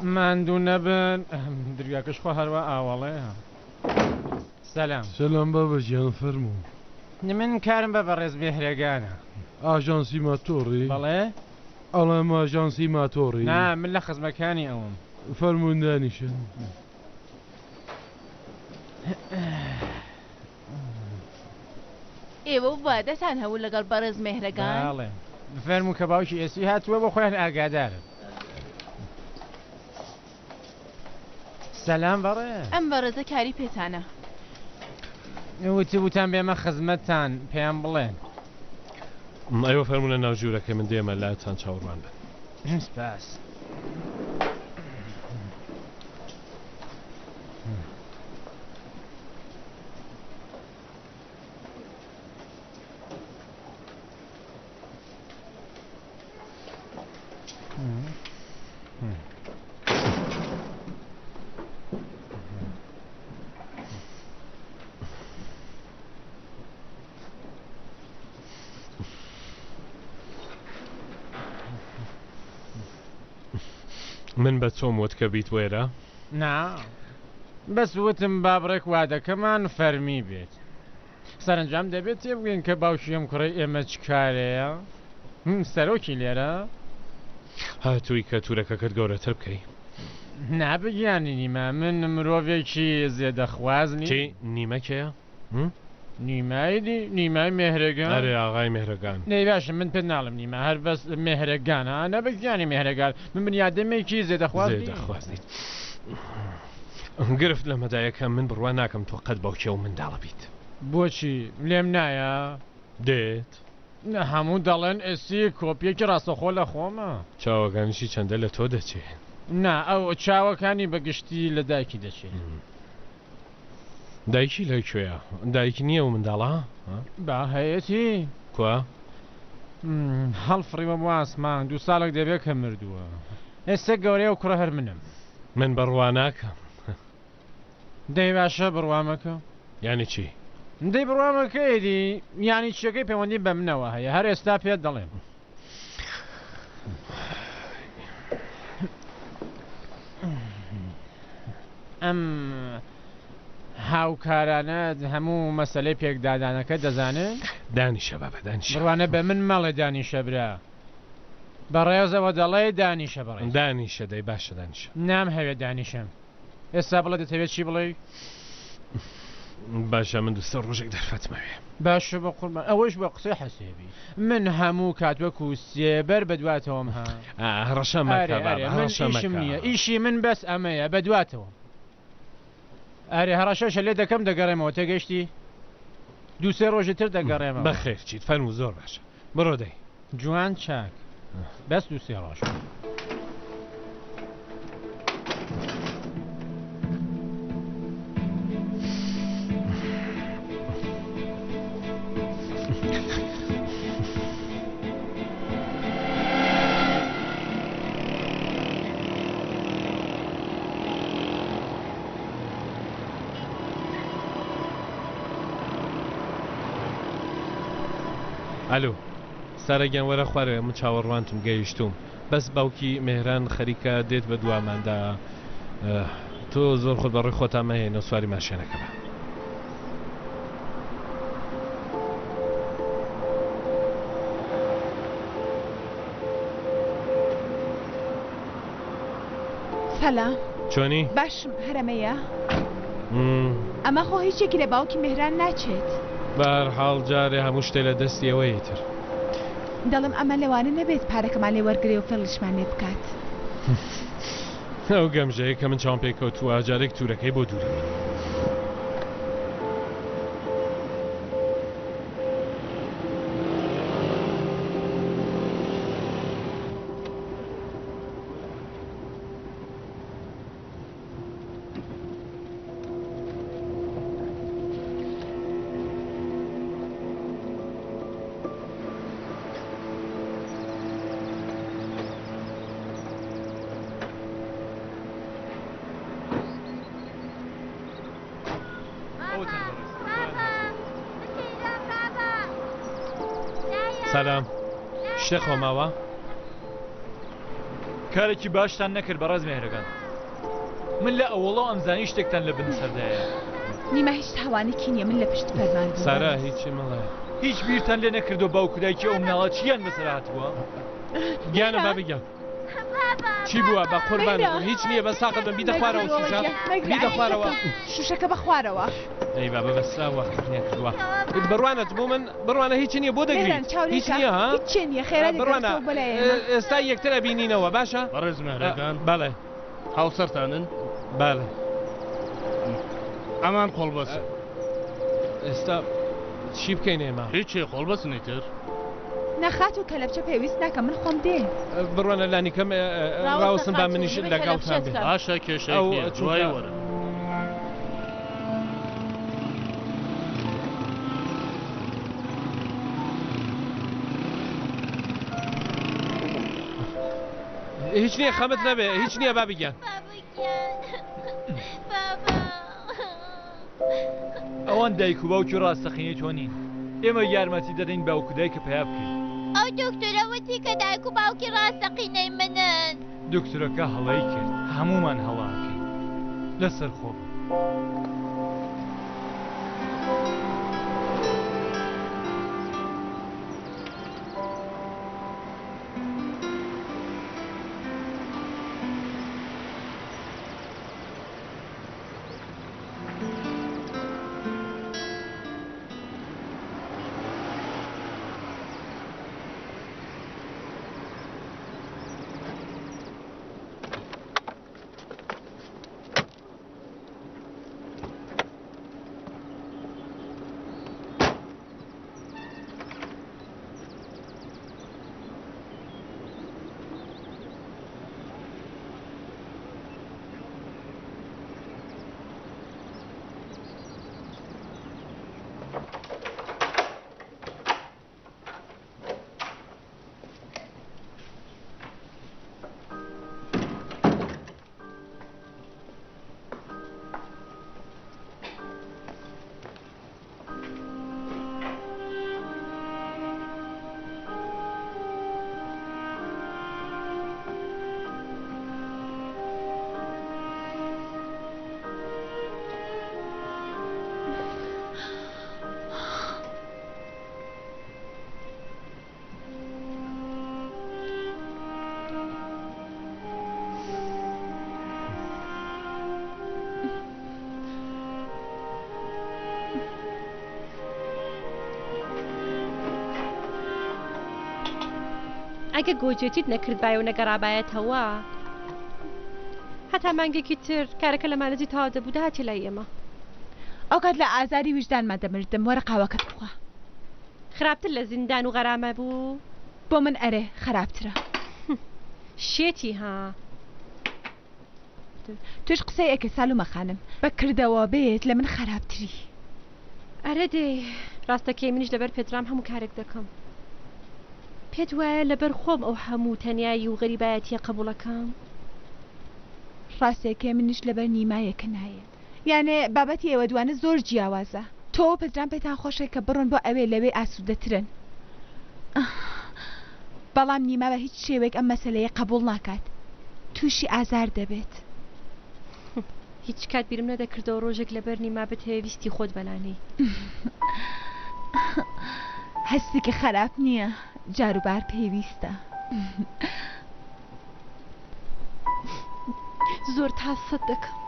ماندوو نەبن دریاکەش خۆ هەروە ئاوەڵەیە سەلام بابەجیان فەرموو من کارم بە بەڕێز بێهرێگانە ئاژانسی ماتۆڕی بەڵێ ئەڵێم ئاژانسی ماتۆڕی نا من لە خزمەکانی ئەوم فەرموون دانیشن ئێوە وادەتان هەوو لەگەڵ بەڕێز مێهرەگان بەڵێ بفەرموو کە باوکی ئێسی هاتووە بۆ خۆیان ئاگادارن سەلام بەڕێ ئەم بەڕێزە کاری پێتانە وتی وتان بێمە خزمەتتان پێیان بڵێن ئەوە فەرموو لە ناو ژوورەکە من دێمە لایەتان چاوەڕوان بن سپاس من بە چۆم وت کە بیت وێرە؟ نا بەس وتم بابڕێک وادەکەمان فەرمی بێت سەرنجام دەبێت تێبگەین کە باوشیم کوڕی ئێمە چ کارەیە سەرۆکی لێرە هاتووی کە تورەکەکەت گەورەتر بکەی نابگیانی نیمە من مرۆڤێکی زێدەخوازنی چی نیمەکەیە؟ نیمای مێهرەگان ئەرێ ئاغای مێهرەگان نەی باشە من پێ ناڵم نیمە هەر بەس مێهرەگانە نەبگیانی مێهرەگان من بنیادەمێکی زێدەخوازنیت گرفت لە مەدایەکە من بڕوا ناکەم تۆ قەت باوکێ و منداڵە بیت بۆچی لێم نایە دێت هەموو دەڵێن ئێسی کۆپیەکی ڕاستەخۆ لە خۆمە چاوەکانیشی چەندە لە تۆ دەچێت نا ئەو چاوەکانی بەگشتی لە دایکی دەچێت دایکی لەکوێیە دایکی نییە و منداڵە با هەیەی کووە هەڵفڕیوە بۆ ئاسمان 2 ساڵێک دەبێت کە مردووە ئێستا گەورەیە و کوڕە هەر منم من بڕوا ناکەم دەی باشە بڕوامەکە یانی چی؟ دەی بڕوامەکەیدی یانی چیەکەی پەیوەندی بە منەوە هەیە هەر ئێستا پێت دەڵێم ئەم هاوکارانە هەموو مەسەلەی پێکدادانەکە دەزانن؟ دانیشە بابە دانیشە بڕوانە بە من مەڵێ دانیشە برا بەڕێزەوە دەڵێ دانیشە بڕێ دانیشە دەی باشە دانیشە نام هەوێت دانیشەم ئێستا بڵێ دەتەوێت چی بڵێ؟ باشە من دووسە ڕۆژێک دەرفەتمەوێ باشە بە قوربان ئەوەش بە قسەی حەسێبی من هەموو کاتوەکو سێبەر بە دواتەوەم ها ڕەشەمەشم نییە ئیشی من بەس ئەمەیە بە دواتەوە ئەرێ هەڕەشەشە لێ دەکەم دەگەڕێمەوە تێگەشتی 2-3 ڕۆژی تر دەگەڕێمە بەخێر چیت فەرمو زۆر باشە بڕۆ دەی جوان چاک بەس 2-3 ڕۆژ ئەلو سارەگیان وەرە خوارەوە من چاوەڕوانتم گەیشتوم بەس باوکی مێهران خەریکە دێت بە دواماندا تۆ زۆر خۆت بەڕێ خۆتان مەهێنە سواری ماشێنەکە بە سەلام چۆنی؟ باشم هەرەمەیە ئەمە خۆ هیچێکی لە باوکی مێهران ناچێت بەهەرحاڵ جارێ هەموو شتێ لە دەستی ئەوەیە تر دەڵم ئەمە لەوانە نەبێت پارەکەمان لێ وەرگرێ و فێڵشمان لێ بکات ئەو گەمژەیە کە من چاوم پێکەوتووە جارێک تورەکەی بۆ دوورە سلام شتێ خۆماوە؟ کارێکی باشتان نەکرد بەڕێز مێهرەگان من لە ئەوڵە ئەمزانی شتێکتان لە بن سەردایە نیمە هیچ تاوانێکی نییە من لە پشت فەرمان سارا هیچی مڵێ هیچ بیرتان لێ نەکردو باوکودایکی ئەو مناڵە چیان بەسەر هاتووە؟ گیانە با بگەم چی بووە بە قوربان هیچ نییە بە ساقت بم بیدە خوارەوە سوشە بیدە خوارەوە شوشەکە بە خوارەوە ئەی بابە بەسا وەختنیە کردووە بڕوانت بوو من بڕوانە هیچ نییە بۆ دەگریت هیچ نییە ها هیچ نییە خێرا بڕوانە ئێستا یەکترە بینینەوە باشە بەڕێز مێهرەگان بەڵێ هاوسەرتانن بەڵێ ئەمان قۆڵبەسە ئێستا چی بکەین ئێمە هیچی قۆڵبەسنی تر نەخات و کەلەپچە پێویست ناکە من خۆم دێ بڕوانە لانیکەم ڕاوسم با منیش لەگەڵتان بێ باشە کێشەی جوای وەرە هیچ نییە خەمت نەبێ هیچ نییە با بگیان ئەوان دایک و باوکی ڕاستەقینەی تۆ نین ئێمە یارمەتی دەدەین باوکودای کە پیا بکەین ئەو دکتۆرەوەتی کە دایک و باوکی ڕاستەقینەی منن دکتۆرەکە هەڵەی کرد هەمومان هەڵاکەین لەسەر خۆ ئەگە گۆجێتیت نەکردبای و نەگەڕابایەتەوە هەتا مانگێکی تر کارەکە لە مانەجی تاوا دەبوو داهاتی لای ئێمە ئەو کات لە ئازاری وجدانمان دەمردم وەرە قاوەکەت بخوا خراپتر لە زیندان و غەرامە بوو بۆ من ئەرێ خراپترە شێتی ها توش قسەی ئەکە ساڵومە خانم بەکردەوە بێت لە من خراپتری ئەرە دێ ڕاستەکەی منیش لەبەر پێدرام هەموو کارێک دەکەم پێت وایە لەبەر خۆم ئەو هەموو تەنایی و غەریبایەتیە قبوڵەکەم ڕاستەکەی منیش لەبەر نیمایەکە نایە یانێ بابەتی ئێوە دوانە زۆر جیاوازە تۆ پێدرام پێتان خۆشێک کە بڕۆن بۆ ئەوێ لەوێ ئاسوودەترن بەڵام نیمە بە هیچ شێوێک ئەم مەسەلەیە قبول ناکات تووشی ئازار دەبێت هیچ کات بیرم نەدەکردەوە ڕۆژێک لەبەر نیما بتەوێ ویستی خۆت بەلانەی هەستێکی خراپ نییە جاروبار پێویستە زۆر تاسەت دەکەم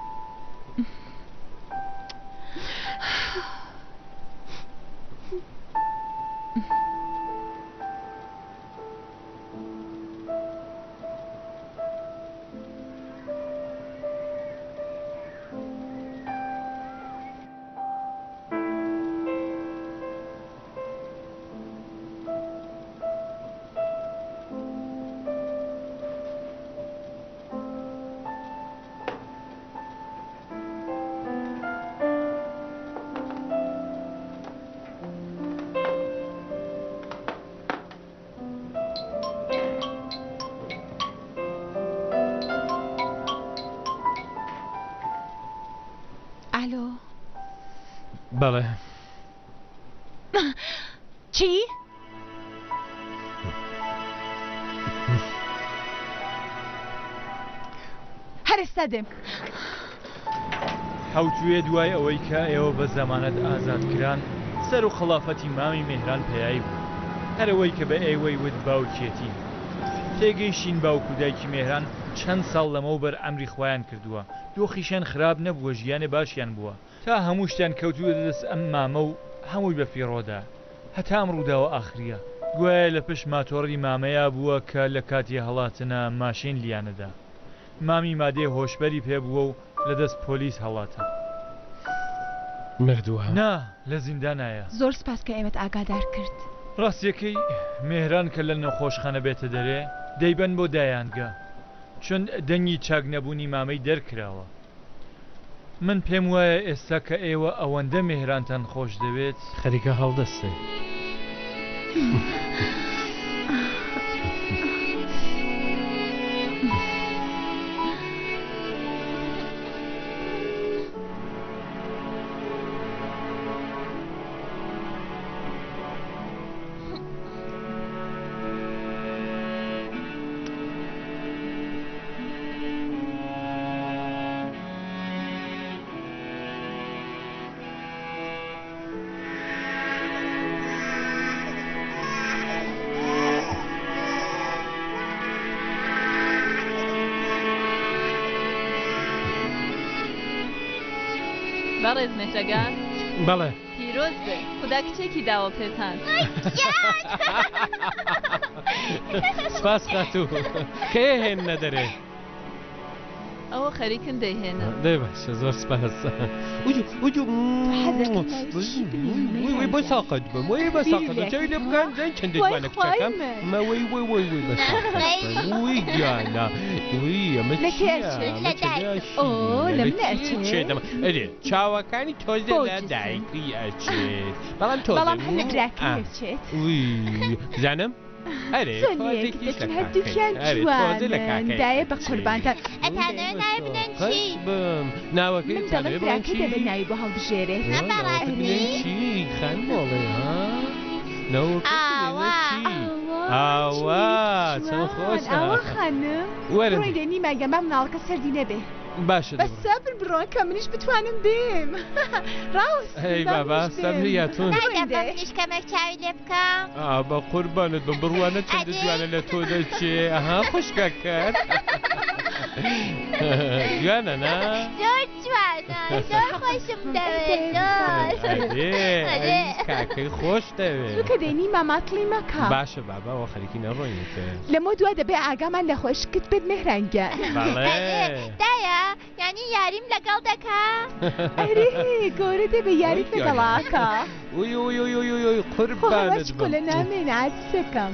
بەڵێ چی؟ هەرستا دێم حوتوێ دوای ئەوەی کە ئێوە بە زەمانەت ئازادکران سەر و خڵافەتی مامی مێهران پێیایی بوو هەرەوەی کە بە ئێوەی ود باوکێتی تێگەیشین باوکو دایکی مێهران چەند ساڵ لەمەوبەر ئەمری خۆیان کردووە دۆخیشیان خراپ نەبووە ژیانێ باشیان بووە تا هەموو شتیان کەوتووە دەست ئەم مامە و هەمووی بە فیڕۆدا هەتا ئەم ڕووداوە ئاخریە گوایە لە پشت ماتۆڕی مامەیە بووە کە لە کاتی هەڵاتنە ماشین لیانەدا مامی مادێ هۆشبەری پێبووە و لە دەست پۆلیس هەڵاتە مردووە نا لە زیندانایە زۆر سپاس کە ئێمەت ئاگادار کرد ڕاستیەکەی مێهران کە لە نەخۆشخانە بێتە دەرێ دەیبەن بۆ دایانگە چون دەنگی چاک نەبوونی مامەی دەرکراوە من پێم وایە ئێستا کە ئێوە ئەوەندە مێهرانتان خۆش دەوێت خەریکە هەڵدەستێ بەڕێز مێژەگان بەڵێ پیرۆز بێ خوددا کچێکی داوە پێتان سپاس خاتوو کێ هێنە دەرێ ئەوە خەریکن دەیهێنە دەی باشە زۆر سپاس وی بۆ ساقت بم وی بە ساقت چاوی لێ بکەن زەن چەندێک وانە کچەکەم مەوەی وی بە وی گیانە وی ئەمە ئەرێ چاوەکانی تۆزێ لە دایکی ئەچێت بەڵام بەڵام هەر لە براکە دەچێت وی بزانم ئەرێ هەردووکیان جوانن دایە بە قوربانتان ئەتانەوە ناوی بنێن چی؟ بم ناوەکەی من دەڵێ براکە دەبێ ناوی بۆ هەڵبژێرێت چی خانمۆڵێ ها ئاوا چەند خۆشە ئەوە خانم ڕۆی دێنی ماگەمە مناڵەکە سەردی نەبێ باشە بە سەبر بڕۆن کە منیش بتوانم بێم ڕاست هەی بابا سەبریاتون ناگەم نیشکەمێک چاوی لێ بکەم بە قوربانت بم بڕوانە چەند جوانە لە تۆ دەچێ ئەها خوشکە کرد جوانە نا زۆر جوانە زۆر خۆشم دەوێت کاکەی خۆش دەوێت کە دێنی ماماتڵی مەکە باشە باباەوە خەریکی نەڕۆینیتە لەمە دووە دەبێ ئاگامان لە خۆشکت بێت مهرەنگە دایە یعنی یاریم لەگەڵ دەکا ئەرێ گۆرە دەبێ یاریت لەگەڵاکە قوربانت بم لە نامێن عزیزەکەم